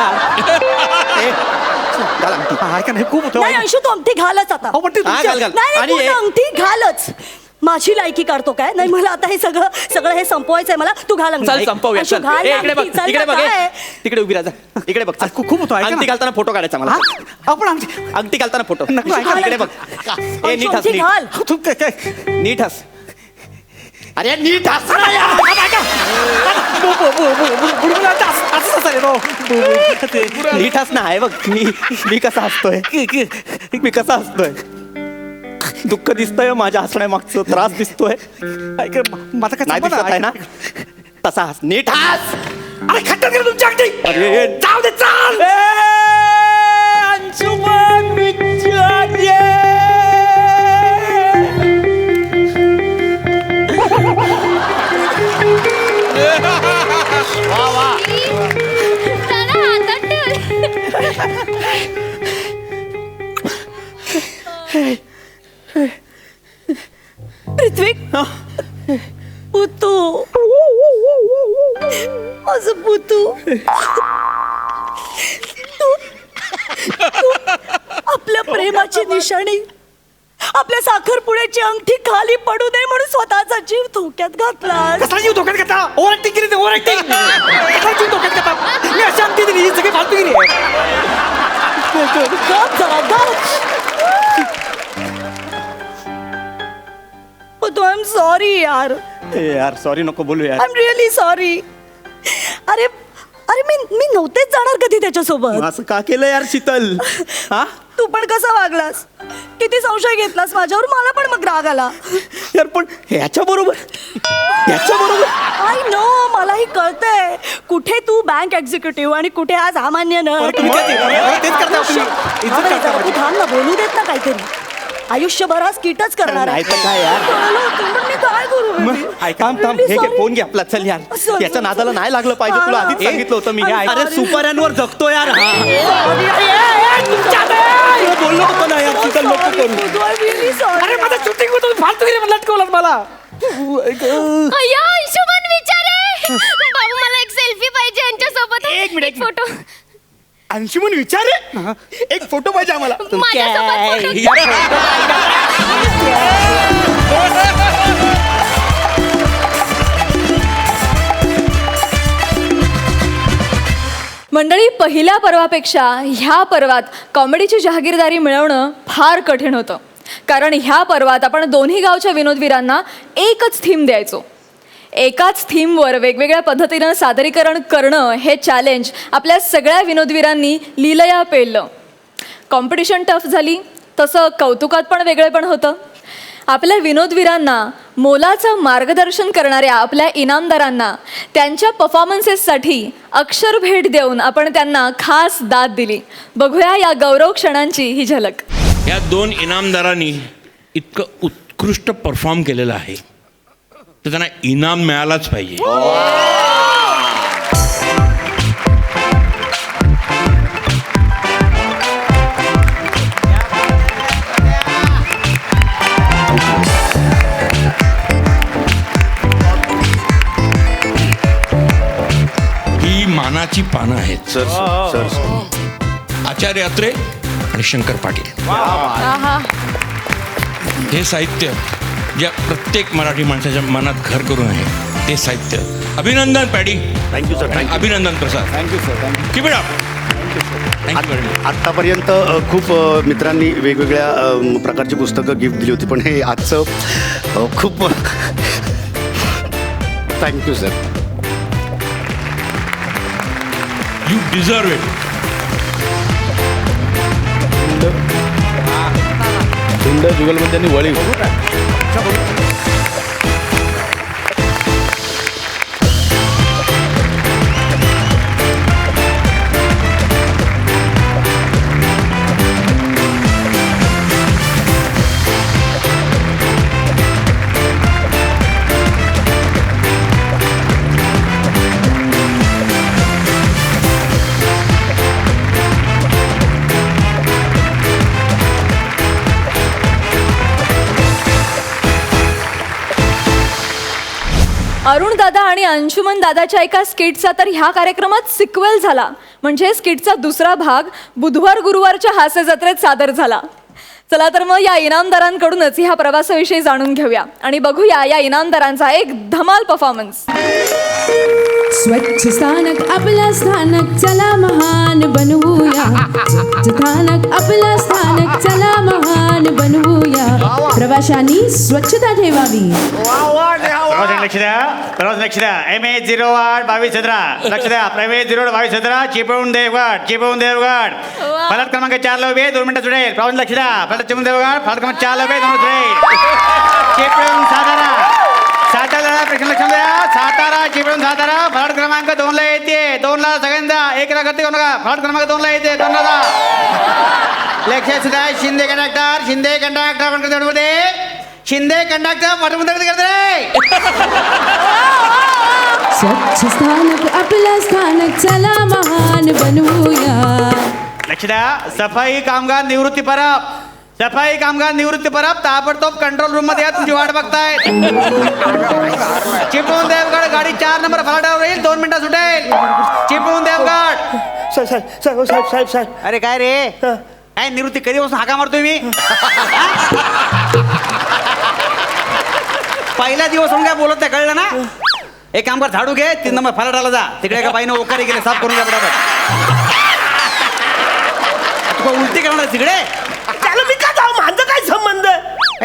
घाल अंगठी. हा, ऐका नाही खूप होतो. नाही अंशू, तू अंगठी घालच आता. हो, पण ती हा, तुमची- घाल, घाल. नाही आणि नाही, हे- तू अंगठी घालच. माझी लायकी काढतो काय? नाही, मला आता हे सगळं हे संपवायचंय मला. तू घाल अंगठी. चल संपवूया, अंशू, चल. घाल ए, इकडे बघ, अंगठी, चल इकडे ना, बघ, ए. काय? तिकडे उभी राहा जा. इकडे बघ, चल. खूप होतो, ऐका ना. अंगठी घालताना फोटो काढायचा मला. आपण अंगठी अंगठी घालताना फोटो. नको, ऐका. इकडे बघ. ए, नीट हस, अंगठी नीट. घाल. तू काय काय नीट हस. अरे नीट हस ना यार. नीट हस ना. आहे बघ, मी कसा हसतोय, मी कसा हसतोय. दुःख दिसतंय माझ्या हसण्यामागचं, त्रास दिसतोय. माझा काय नाही संबंध दिसत आहे ना? तसा हस, नीट हस. अरे खट्टा केलं तुमची अंगठी. अरे जाऊ दे, चाल. अंशुमन विचारे. पृथ्वी, पुतू, माझं पुतू. तू आपल्या प्रेमाची निशाणी, आपल्या साखरपुड्याची अंगठी खाली पडू नये म्हणून स्वतःचा जीव धोक्यात घातला. कसा जीव धोक्यात घेता? ओव्हर ऍक्टिंग केली, ओव्हर ऍक्टिंग. कसा जीव धोक्यात घेता? मी अशी अंगठी दिली, ही सगळी फालतूगिरी आहे. गप जरा, गप. पुतू, आय एम सॉरी यार. यार सॉरी नको बोलू यार. I am really sorry. अरे अरे मी नव्हतेच जाणार कधी त्याच्यासोबत. असं का केलं यार शीतल? हा तू पण कसा वागलास, किती संशय घेतलास माझ्यावर. मला पण मग राग आला. यार पण ह्याच्या बरोबर, आय नो, मलाही कळतंय कुठे तू बँक एक्झिक्युटिव्ह आणि कुठे आज सामान्य नट. तुम्ही काय ते- तेच करता तुम्ही. इज्जत करता तू थांब ना, बोलू देत ना काहीतरी. आयुष्यभर आज कीटच करणार आहे. नाही तर काय यार. कळलं होतं, पण मी काय करू baby? थांब थांब, Really हे घे sorry. फोन घे आपला. चल यार, Sorry. याच्या नादाला नाही लागलं पाहिजे. तुला हा. आधीच सांगितलं होतं मी. I'm अरे sorry. सुपरांवर जगतो यार. हा Sorry, तुला बोललो होतो ना यार, शीतल नको sorry, करू. पुतू, I'm really sorry. अरे माझा शूटिंग होतो, फालतूगिरी लटकवलं मला. अय्या, अंशुमन विचारे. बाबू, मला एक सेल्फी पाहिजे यांच्यासोबत. एक मिनिट. फोटो अंशुमन विचारे, एक फोटो पाहिजे आम्हाला. माझ्यासोबत फोटो. मंडळी, पहिल्या पर्वापेक्षा ह्या पर्वात कॉमेडीची जहागीरदारी मिळवणं फार कठीण होतं. कारण ह्या पर्वात आपण दोन्ही गावच्या विनोदवीरांना एकच थीम द्यायचो. एकाच थीमवर वेगवेगळ्या पद्धतीनं सादरीकरण करणं हे चॅलेंज आपल्या सगळ्या विनोदवीरांनी लीलया पेललं. कॉम्पिटिशन टफ झाली, तसं कौतुकात पण वेगळेपण होतं. आपल्या विनोदवीरांना मोलाचं मार्गदर्शन करणाऱ्या आपल्या इनामदारांना त्यांच्या परफॉर्मन्सेससाठी अक्षर भेट देऊन आपण त्यांना खास दाद दिली. बघूया या गौरव क्षणांची ही झलक. या दोन इनामदारांनी इतकं उत्कृष्ट परफॉर्म केलेलं आहे तर त्यांना इनाम मिळालाच पाहिजे. ही मानाची पानं आहेत. सर आचार्य अत्रे आणि शंकर पाटील. हे साहित्य ज्या प्रत्येक मराठी माणसाच्या मनात घर करून आहे ते साहित्य. अभिनंदन पॅडी. Thank you sir. आणि अभिनंदन Prasad. Thank you sir, thank you. Keep it up. Thank you very much. आत्तापर्यंत खूप मित्रांनी वेगवेगळ्या प्रकारची पुस्तकं गिफ्ट दिली होती, पण हे आजचं खूप thank you sir. You deserve it. झुंड जुगलमध्ये त्यांनी वळी. अरुण दादा आणि अंशुमन दादाच्या एका स्किटचा तर ह्या कार्यक्रमात सिक्वेल झाला. म्हणजे स्किटचा दुसरा भाग बुधवार गुरुवारच्या हास्य जत्रेत सादर झाला. चला तर मग या इनामदारांकडूनच ह्या प्रवासाविषयी जाणून घेऊया आणि बघूया या इनामदारांचा एक धमाल परफॉर्मन्स. स्वच्छ स्थानक आपलं स्थानक चला महान बनवूया. स्थानक आपलं स्थानक चला महान बनवूया. प्रवाशांनी स्वच्छता ठेवावी. लक्ष द्या, लक्ष द्या. MH08 2217 लक्ष द्या. MH08 2217 चिपळूण देवगड फलक क्रमांक 4 ला उभे 2 मिनिटं सुटेल. प्रवास लक्ष द्या. फलक चिपळूण देवगड फलक क्रमांक 4 ला उभे 2 मिनिटं सुटेल. चिपळूण सातारा प्रेक्षण लक्ष द्या. सातारा चिपळूण सातारा फलक क्रमांक 2 ला येते. 2 ला सगळ्यांदा 1 ला करते नका. फलक क्रमांक 2 ला येते. 2 ला लक्षात सुद्धा. शिंदे कंडक्टर आपण मध्ये शिंदे कंडक्टर पाठवून करते. स्वच्छ स्थानक आपलं स्थानक चला महान बनवूया. लक्ष द्या. सफाई कामगार निवृत्ती परब ताबडतोब कंट्रोल रूम मध्ये या. तुमची वाट बघताय. चिपळूण देवगड गाडी 4 नंबर फलाटावर येईल. 2 मिनिटं सुटेल. चिपळूण देवगड. साहेब अरे काय रे काय निवृत्ती कधीपासून हाका मारतोय मी. पहिला दिवस म्हणून काय बोलत नाही कळलं ना. एक काम कर झाडू घे 3 नंबर फलाटाला जा. तिकडे एका बाईनं ओकारी गेले साफ करून घ्या पटापट. तुला उलटी करणार तिकडे. त्याला मी का जाऊ माझं काय संबंध.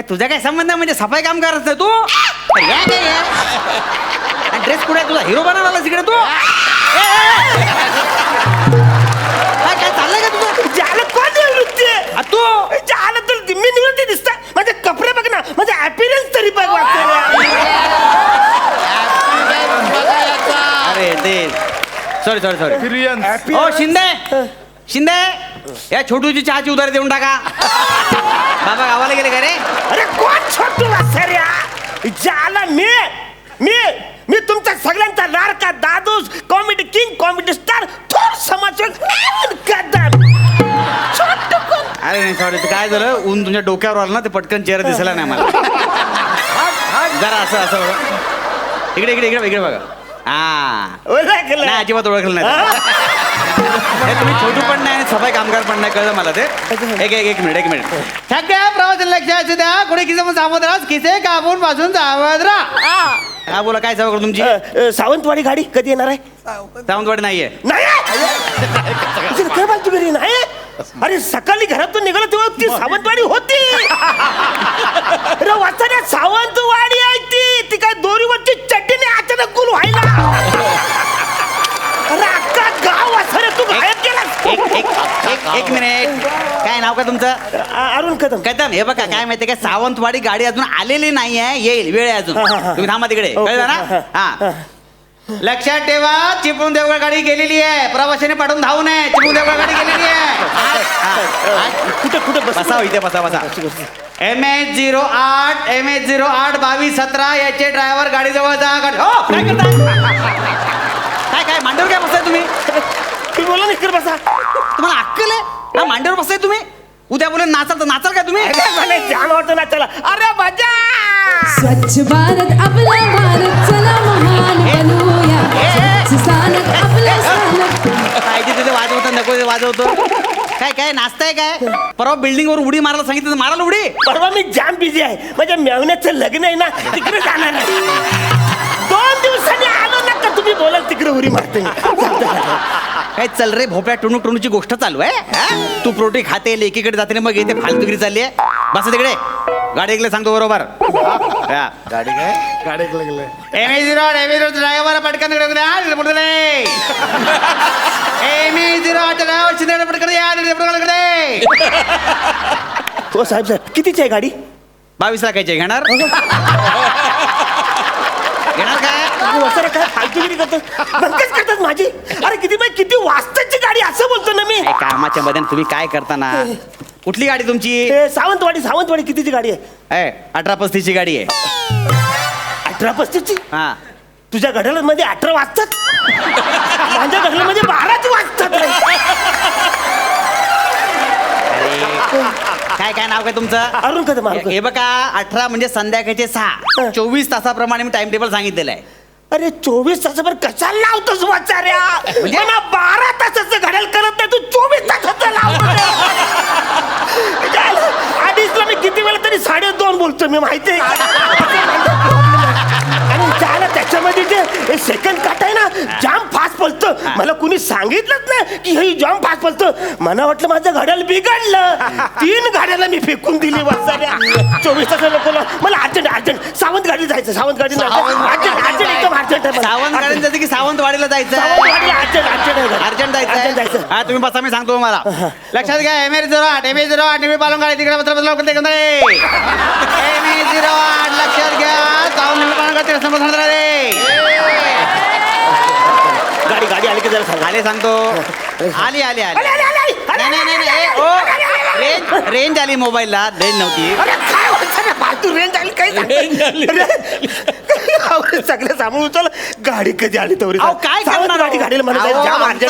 तुझा काय संबंध म्हणजे सफाई काम करत तू. ड्रेस कुठे तुझा हिरो बनवला तिकडे तू. काय चाललंय का तुझं. ज्याला कोण निवृत्ती आहे तू ज्याला तर मी निवृत्ती दिसत माझे कपडे बघ ना. माझे अपीरन्स तरी बघ. अरे ते सॉरी हो शिंदे या छोटूची चहाची उधारी देऊन टाका. बाबा गावाला गेले का रे. अरे कोण छोटू वासऱ्या. ज्याला मी तुमच्या सगळ्यांचा लाडका दादूस कॉमेडी किंग कॉमेडी स्टार थोर समाजसेवक छोटू कोण. अरे नाही सॉरी काय झालं ऊन तुमच्या डोक्यावर आलं ना ते पटकन चेहरा दिसला नाही मला. जरा असं इकडे बघा. ओळखलं नाही अजिबात ओळखलं नाही. तुम्ही छोटू पण नाही आणि सफाई कामगार पण नाही कळलं मला ते. एक मिनिट सगळ्या प्रवास लक्षात द्या. कोणी किसे सावध राहा. किसे कापून पासून सावध राहा. हा बोला काय सवय तुमची. सावंतवाडी गाडी कधी येणार आहे. सावंतवाडी नाहीये. काय बाजू घरी नाही. अरे सकाळी घरातून निघालो तेव्हा ती सावंतवाडी होती. अरे वाचण्या सावंतवाडी आहे ती काय दोरीवरची चड्डीने अचानक गुल व्हायला. अरे अख्खा गाव वाचण्या तू गायब केला. एक मिनिट काय नाव का तुमचं. अरुण कदम. हे बघा काय माहितीये का सावंतवाडी गाडी अजून आलेली नाहीये. येईल वेळ आहे अजून. तुम्ही थांबा तिकडे कळलं ना. हा लक्षात ठेवा. चिपळूण देवगड गाडी गेलेली आहे. प्रवाशाने पाठवून धावू नये. चिपळूण देवगड गाडी गेलेली आहे. कुठे बसा इथे बसा. MH08 2217 याचे ड्रायव्हर गाडी जवळ जा. हो काय करताय. काय मांडीवर काय बसताय तुम्ही. तुम्ही बोला निकर बसा. तुम्हाला अक्कल आहे. मांडीवर बसताय तुम्ही. उद्या बोले नाचाल काय तुम्ही. जाम वाटतो नाचायला. अरे मजा. स्वच्छ भारत आपला भारत चला महान बनवूया. स्वच्छ स्थानक आपलं स्थानक. पाहिजे तिथे वाजवतो नको ते वाजवतो. काय नाचताय काय. परवा बिल्डिंग वर उडी मारायला सांगितलं मारायला उडी. परवा मी जाम बिझी आहे. माझ्या मेवण्याचं लग्न आहे ना तिकडे जाणार आहे. 2 दिवसांनी आलो ना का तुम्ही बोलाल तिकडे उडी मारते. काय चल रे भोपळ्या टुणूची गोष्ट चालू आहे. तू प्रोटी खाते लेकीकडे जाते मग येते फालतुगिरी चालली आहे. बस तिकडे गाडी ऐकले सांगतो बरोबर. गाडी MH08 ड्रायव्हर पटकन हो साहेब कितीची आहे गाडी. 22 लाखाची घेणार काय काय फालतुगिरी करतो. बंकच करतात माझी. अरे किती वाजताची गाडी असं बोलतो ना मी. कामाच्या मध्ये तुम्ही काय करता ना. कुठली गाडी तुमची. सावंतवाडी कितीची गाडी आहे. 1835 गाडी आहे. 1835. हा तुझ्या घड्याळामध्ये 18 वाजतात. माझ्या घड्याळामध्ये 12 वाजतात. काय नाव काय तुमचं. अरुण कदम. हे बघा 18 म्हणजे संध्याकाळचे 6. 24 तासाप्रमाणे मी टाइम टेबल सांगितलेलं आहे. अरे 24 तासावर कशाला लावतोस वाचाऱ्या मला 12 तासाचं घड्याळ करत नाही तू 24 तासाचं लावतो आधीच मी किती वेळा तरी 2.5 बोलतो मी माहिती आहे आणि त्याला त्याच्यामध्ये जे सेकंड काट आहे ना जाम फास्ट पळतं मला कुणी सांगितलंच नाही की हे जाम फास्ट पळतं मला वाटलं माझं घड्याळ बिघडलं 3 घड्याला मी फेकून दिली वाचाऱ्या 24 तास लोकांना मला अर्जंट सावंत गाडी जायचं सावंत गाडी अर्जंट एकदम अर्जंट सावंत गाडीला जायचं की सावंतवाडीला जायचं अर्जंट जायचं हा तुम्ही बसा मी सांगतो तुम्हाला लक्षात घ्या MH08 पालन गाडी तिकडे MH08 लक्षात घ्या सावंत पालन गाडी गाडी आली की जरा सांग आले सांगतो आली रेंज आली मोबाईलला रेंज नव्हती अरे काय व्हायचं फालतू रेंज आली काही सगळं सांभाळून चल गाडी कधी आली तर काय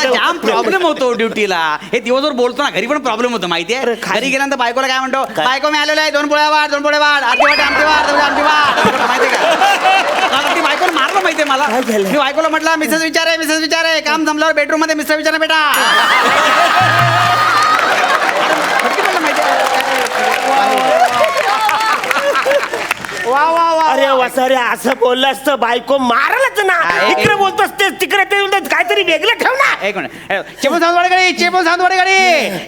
जाम प्रॉब्लेम होतो ड्युटीला हे दिवसभर बोलतो ना घरी पण प्रॉब्लेम होतो माहितीये घरी गेल्यानंतर बायकोला काय म्हणतो बायको मी आलेलो आहे 2 पोळ्या वाढ आमची वाढ माहितीये का ती बायकोला मारलं माहितीये मला मी बायकोला म्हटलं मिसेस विचारे काम जमल्यावर बेडरूम मध्ये मिस्टर विचारा बेटा अरे वसारे असं बोललास तर बायको मारलच ना इकडे बोलतोस ते तिकडे ते काहीतरी वेगळं ठेव ना एक मिनिट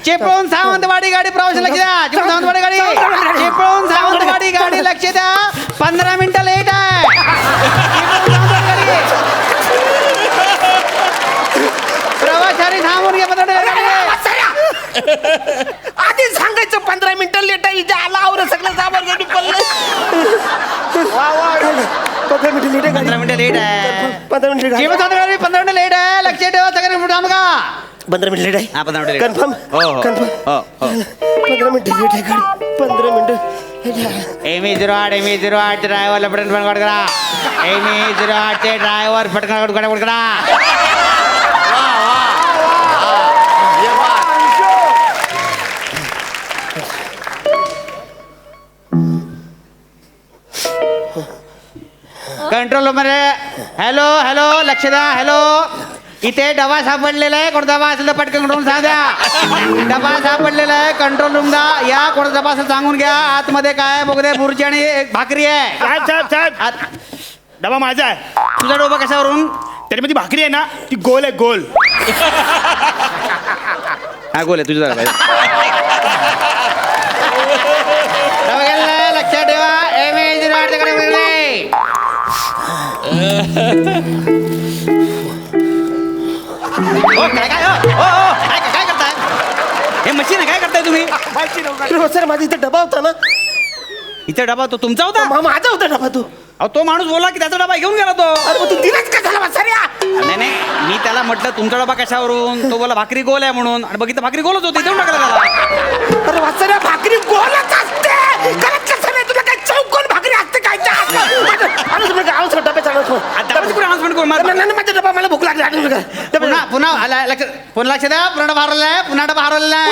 चेपळून सावंतवाडी गाडी प्रवास लक्ष द्या चेपळून सावंतवाडी गाडी लक्ष द्या 15 मिनिटं लेट आहे प्रवाशाने थांबून घ्या 15 आधी सांगायचं 15 मिनिटं लेट आहे आला आवर सगळं सामान गाडी पडलं 15 मिनिटं लेट आहे 15 मिनिटं लेट आहे लक्ष ठेवा सगळे थांब का 15 मिनिटं लेट आहे हा 15 मिनिटं कन्फर्म हो 15 मिनिटं लेट आहे गाडी 15 मिनिटं MH08 ड्रायव्हरला पटकन गड करा MH08 चे ड्रायव्हर पटकन गड करा कंट्रोल रूम मध्ये हॅलो लक्ष द्या हॅलो इथे डबा सापडलेला आहे कोण डबा असेल तर पटकन करून सांगा डबा सापडलेला आहे कंट्रोल रूम दा या कोण डबा असेल सांगून घ्या आतमध्ये काय बघते बुर्जी आणि एक भाकरी आहे साहेब डबा माझा आहे तुझा डोबा कशावरून त्याच्यामध्ये भाकरी आहे ना ती गोल आहे गोल हा गोल आहे तुझ्या लक्षात ठेवा काय करताय हे मशीन आहे काय करताय तुम्ही सर माझा इथे डबा होता ना इथे डबा तो तुमचा होता माझा होता डबा तो तो माणूस बोला की त्याचा डबा घेऊन गेला तो अरे तू दिलाच का झाला सर नाही मी त्याला म्हटलं तुमचा डबा कशावरून तो बोला भाकरी गोल आहे म्हणून आणि बघितलं भाकरी गोलच होती देऊन टाकला त्याला अरे वासऱ्या भाकरी गोलच असते करत कसं नाही तुला काय चौकोन भाकरी असते काय माझा डबा मला भूक लागली पुन्हा लक्ष द्या पुन्हा डबा हरवलाय पुन्हा डबा हरवलाय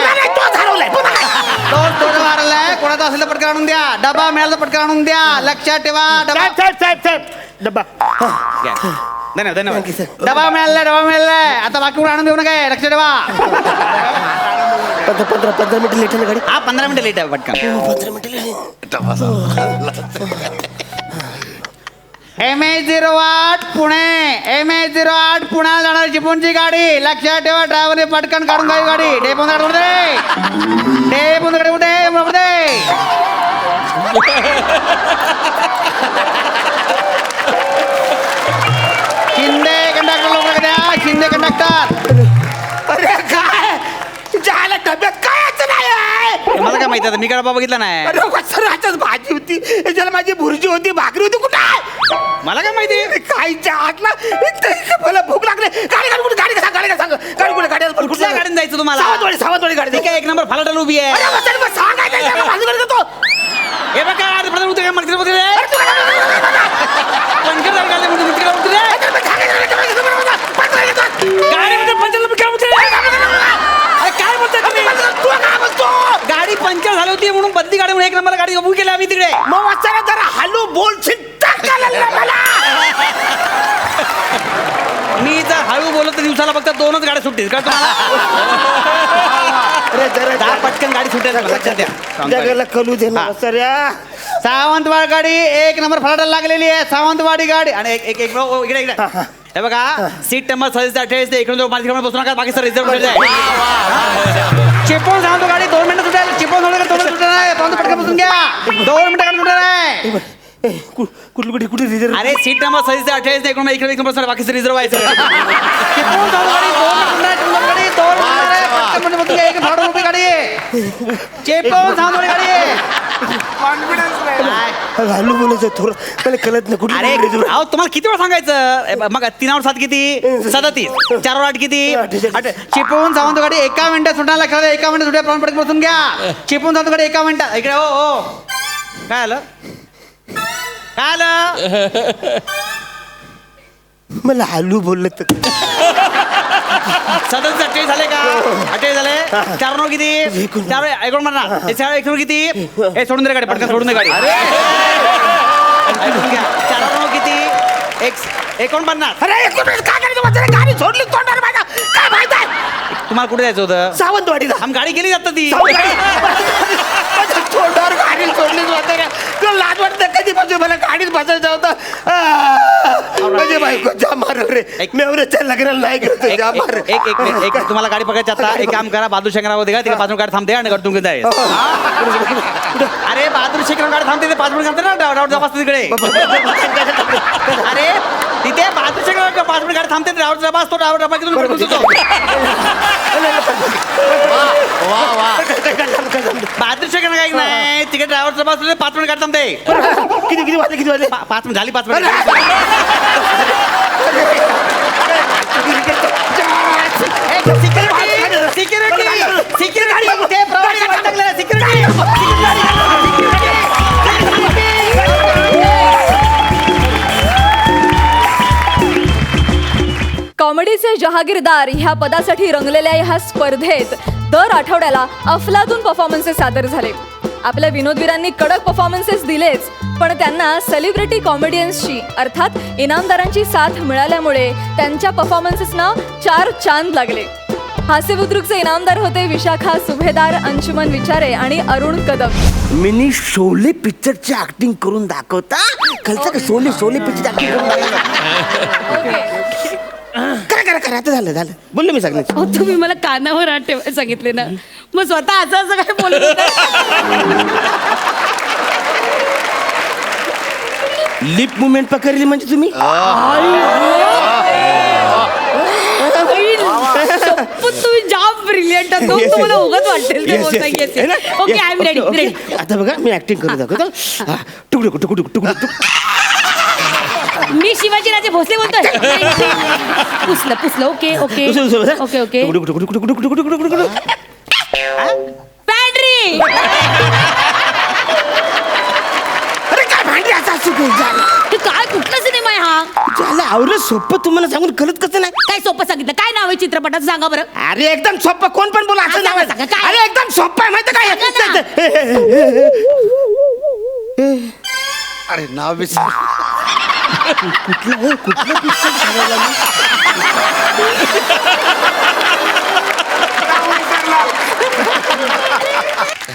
तो डबा हरवलाय कोणाचा असेल तर पटकन आणून द्या डबा मिळाला तर पटकन आणून द्या लक्षात ठेवा डबा साहेब डबा धन्यवाद डबा मिळालाय आता बाकी आणून देऊ नका लक्ष ठेवा 15 मिनिटं लेट आहे गाडी हा 15 मिनिटं लेट आहे पटकन 15 मिनिटं MH08 पुणे MH08 पुण्याला जाणार चिपळूणची गाडी लक्षात ठेवा ड्रायव्हरने पटकन काढून घ्यावी गाडी डेपोन शिंदे कंडक्टर लोक द्या शिंदे कंडक्टर अरे काय जायला डब्यात काय नाही मला काय माहिती मी काय डबा बघितला नाही अरे वसराच्याच भाजी होती याच्याला माझी भुर्जी होती भाकरी होती कुठे मला काय माहिती काहीच्या आतला मला भूक लागली गाडी सांग कुठल्या गाडीने जायचं तुम्हाला सावंतवाडी गाडी ठीक आहे 1 नंबर फालाटाला उभी आहे हे बघा प्रथम उतरे गाडी पंक्चर झाली होती म्हणून बदली गाडी 1 नंबर गाडी उभी केली आम्ही तिकडे मग वाचायला जरा हलू बोल चिंता कळलं ना मला. मी जर हळू बोलत तर दिवसाला फक्त 2च गाड्या सुटतील का तुम्हाला? अरे जरा 10 पटकन गाडी सुटेल लक्षात द्या. जगाला कळू दे ना सर या. सावंतवाडी गाडी 1 नंबर फलाटाला लागलेली आहे. सावंतवाडी गाडी आणि एक इकडे हे बघा सीट नंबर 27-28 ते इकडून माझ्याकडे बसू नका. बाकी सर रिझर्व चिपळूण सावंत गाडी 2 मिनिटं सुटेल. चिपळूण सावंत 2 मिनिटं सुटेल आहे. सावंत पटकन बसून घ्या. 2 मिनिटं गाडी सुटेल आहे. कुठे रिझर्व. अरे सीट नंबर 27-28 ते इकडून इकडे बसून बाकी सर रिझर्व आहे. चिपळूण सावंत गाडी 2 मिनिटं गाडी 2 मिनिटं पटकन बसून घ्या. 1 रुपये गाडी आहे. चिपळूण सावंत गाडी आहे. हॅलो बोलायचं थोडं मला कळत नाही. अरे अहो तुम्हाला किती वेळ सांगायचं? मग 3 7 किती 37 4 8 किती चिपळूण सावंत गाडी 1 मिनिटात सुटायला लक्षात 1 मिनिट सुट्या प्रमाण पडत बसून घ्या. चिपळूण सावंत गाडी 1 मिनिटात इकडे. हो काय आलं काय आलं? मला हॅलो बोललं तर 27-28 झाले का? 28 झाले. 4 9 किती 4 ऐकून म्हणा. 1 किती हे सोडून दे गाडी पटकन सोडून दे गाडी. ऐकून घ्या. 4 9 किती 49. अरे काय करायचं गाडी सोडली तोंडावर माझ्या काय माहित आहे. तुम्हाला कुठे जायचं होतं? सावंतवाडीला. आम गाडी गेली जात ती. तोंडावर गाडी सोडली तुला लाज वाटतं कधीपासून मला गाडीत बसायचं होतं. म्हणजे बायको जा मार रे मेवऱ्याच्या लग्नाला नाही गेलो जा मार. एक तुम्हाला गाडी पकडायची आता. एक काम करा बहादूर शेखरावर द्या तिकडे 5 मिनिट गाडी थांबते आणि गडतून जाय. अरे बहादूर शेखरावर गाडी थांबते 5 मिनिट थांबते ना डाऊट जपास तिकडे. अरे तिथे बहादूर शेखरावर 5 मिनिट गाडी थांबते डाऊट जपास तो डाऊट जपास तिथून भेटून जातो. बहादूर शेखर काही नाही तिकडे ड्रायव्हर जपास 5 मिनिट गाडी थांबते. किती वाजले 5 मिनिट झाली 5 मिनिट. कॉमेडीचे जहागीरदार ह्या पदासाठी रंगलेल्या ह्या स्पर्धेत दर आठवड्याला अफलातून परफॉर्मन्सेस सादर झाले. आपल्या विनोदवीरांनी कडक परफॉर्मन्सेस दिलेच, पण त्यांना सेलिब्रिटी कॉमेडियन्सची अर्थात इनामदारांची साथ मिळाल्यामुळे त्यांच्या परफॉर्मन्सेसना 4 चांद लागले. हास्यबुद्रुकचे इनामदार होते विशाखा सुभेदार, अंशुमन विचारे आणि अरुण कदम. मिनी शोले पिक्चरची ऍक्टिंग करून दाखवता कळतं का? शोले पिक्चरची ऍक्टिंग करून दाखवता. करा आता झालं बोललो मी सगळं. अहो, तुम्ही मला कानावर हात ठेवायला सांगितले ना, मग स्वतः असं काय बोलत लिप मुवमेंट पकडली म्हणजे तुम्ही. तुम्ही जाम ब्रिलियंट आहात. तुम्हाला उगाच वाटेल ते बोलता येते. Okay I am ready. आता बघा मी ऍक्टिंग करून दाखवतो. टुकडे मी शिवाजी राजे भोसले बोलतोय. पुसलं ओके पॅन्ट्री. अरे काय भांडी आता तू काय कुठला सिनेमा आहे हा? झालं आवडलं सोपं तुम्हाला सांगून कळत कसं नाही. काय सोपं सांगितलं? काय नाव आहे चित्रपटाचं सांगा बरं. अरे एकदम सोपं कोण पण बोला असं नाव आहे. काय? अरे एकदम सोपं आहे माहिती काय. अरे नाव विसर. कुठलं पिक्चर सांगायला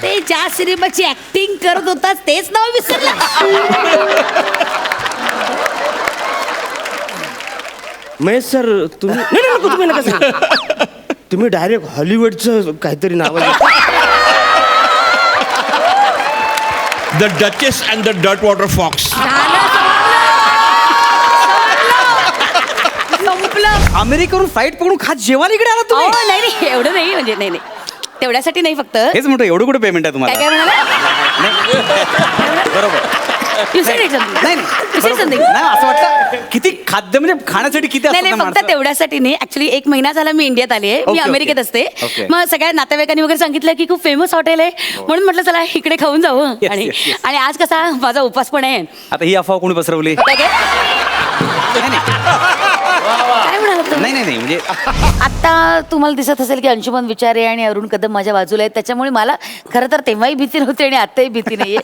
ते ज्या सिनेमाची ऍक्टिंग करत होता तेच नाव विसरलं. महेश सर तुम्ही नका सांगू. तुम्ही डायरेक्ट हॉलिवूडचं काहीतरी नाव द डचेस अँड द डट वॉटर फॉक्स. संपलं. अमेरिकेवरून फ्लाईट पकडून खात जेवायला इकडे आला तुम्ही. नाही एवढं नाही म्हणजे नाही तेवढ्यासाठी नाही फक्त. हेच म्हणतो एवढं कुठे पेमेंट आहे काय तुम्हाला? म्हणाला? बरोबर. You said it something. नाही You said something. नाही असं वाटतं किती खाद्य म्हणजे खाण्यासाठी किती नाही असतात ना फक्त माणसं? तेवढ्यासाठी नाही. ऍक्च्युली 1 महिना झाला मी इंडियात आली आहे. मी Okay, अमेरिकेत okay. असते. Okay. मग सगळ्या नातेवाईकांनी वगैरे सांगितलं की खूप फेमस हॉटेल आहे, म्हणून म्हटलं चला इकडे खाऊन जाऊ. Yes, आणि yes, yes. आणि आज कसा माझा उपास पण आहे. आता ही अफवा कोणी पसरवली? काय काय? नाही, नाही. काय म्हणाला तुम्ही? नाही नाही नाही म्हणजे आता तुम्हाला दिसत असेल की अंशुमन विचारे आणि अरुण कदम माझ्या बाजूला आहेत, त्याच्यामुळे मला खरं तर तेव्हाही भीती नव्हती आणि आताही भीती नाहीये.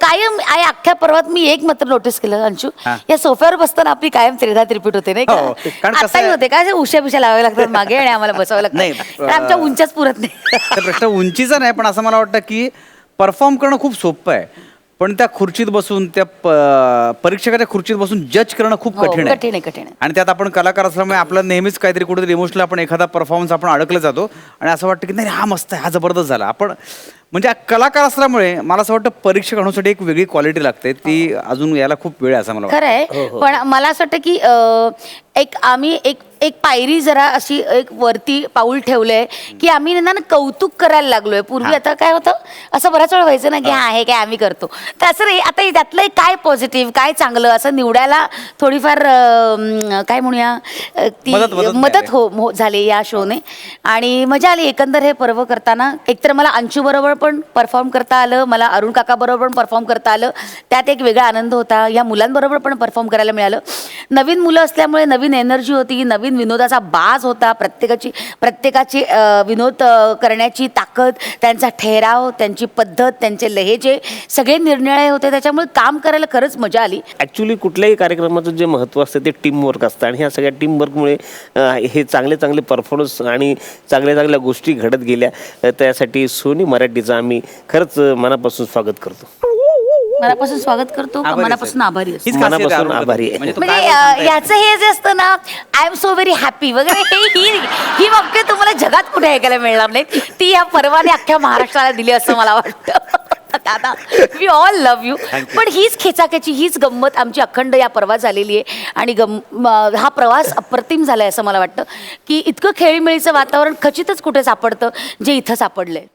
कायम अख्ख्या पर्वात मी एक मात्र नोटीस केलं अंशू, या सोफ्यावर बसताना आपली कायम त्रिधात रिपीट होते नाही हो, का? कारण कसं आताही आहे- होते का उशा बिशा लावावे लागतात मागे आणि आम्हाला बसावं लागतं नाही, कारण आमच्या उंच्याच पुरत नाही. तर प्रश्न उंचीचा नाही, पण असं मला वाटतं की परफॉर्म करणं खूप सोपं आहे, पण त्या खुर्चीत बसून त्या परीक्षकाच्या खुर्चीत बसून जज करणं खूप हो, कठीण आहे. कठीण आहे. आणि त्यात आपण कलाकार असल्यामुळे आपलं नेहमीच काहीतरी कुठेतरी इमोशनल आपण एखादा परफॉर्मन्स आपण अडकले जातो आणि असं वाटतं की नाही हा मस्त आहे, हा जबरदस्त झाला. आपण म्हणजे कलाकार असल्यामुळे मला असं वाटतं परीक्षक होण्यासाठी एक वेगळी क्वालिटी लागते, ती अजून यायला खूप वेळ आहे असं मला वाटतं. खरं आहे, पण मला असं वाटतं की आम्ही एक पायरी जरा अशी एक वरती पाऊल ठेवलंय की आम्ही ना कौतुक करायला लागलोय. पूर्वी आता काय होतं असं बऱ्याच वेळ व्हायचं ना की हा हे काय आम्ही करतो, तर असं नाही. आता त्यातलं एक काय पॉझिटिव्ह काय चांगलं असं निवडायला थोडीफार काय म्हणूया ती मदत हो झाली या शोने आणि मजा आली एकंदर हे पर्व करताना. एकतर मला अंशू बरोबर पण परफॉर्म करता आलं, मला अरुण काका बरोबर पण परफॉर्म करता आलं, त्यात एक वेगळा आनंद होता. या मुलांबरोबर पण परफॉर्म करायला मिळालं. नवीन मुलं असल्यामुळे नवीन एनर्जी होती, नवीन विनोदाचा बाज होता. प्रत्येकाची विनोद करण्याची ताकद, त्यांचा ठहराव, त्यांची पद्धत, त्यांचे लहेजे सगळे निर्णय होते, त्याच्यामुळे काम करायला खरंच मजा आली. ॲक्च्युली कुठल्याही कार्यक्रमाचं जे महत्त्व असतं ते टीमवर्क असतं आणि ह्या सगळ्या टीमवर्कमुळे हे चांगले परफॉर्मन्स आणि चांगल्या गोष्टी घडत गेल्या. त्यासाठी सोनी मराठीचं आम्ही खरंच मनापासून स्वागत करतो. मनापासून स्वागत करतो का आभारी मनापासून आभारी असतो? हीच खासियत आहे मनापासून अरुण आभारी कदम. आहे. म्हणजे तो म्हणजे काय बोलतो ना, याचं हे जे असतं ना I am so very happy वगैरे ही वाक्य तुम्हाला जगात कुठे ऐकायला मिळणार नाही. ती या पर्वाने अख्ख्या महाराष्ट्राला दिली असं मला वाटतं. दादा वी ऑल लव्ह यू. पण हीच खेचाखेची हीच गंमत आमची अखंड या पर्वात झालेली आहे आणि हा प्रवास अप्रतिम झालाय असं मला वाटतं की इतकं खेळीमेळीचं वातावरण खचितच कुठे सापडतं जे इथं सापडलंय.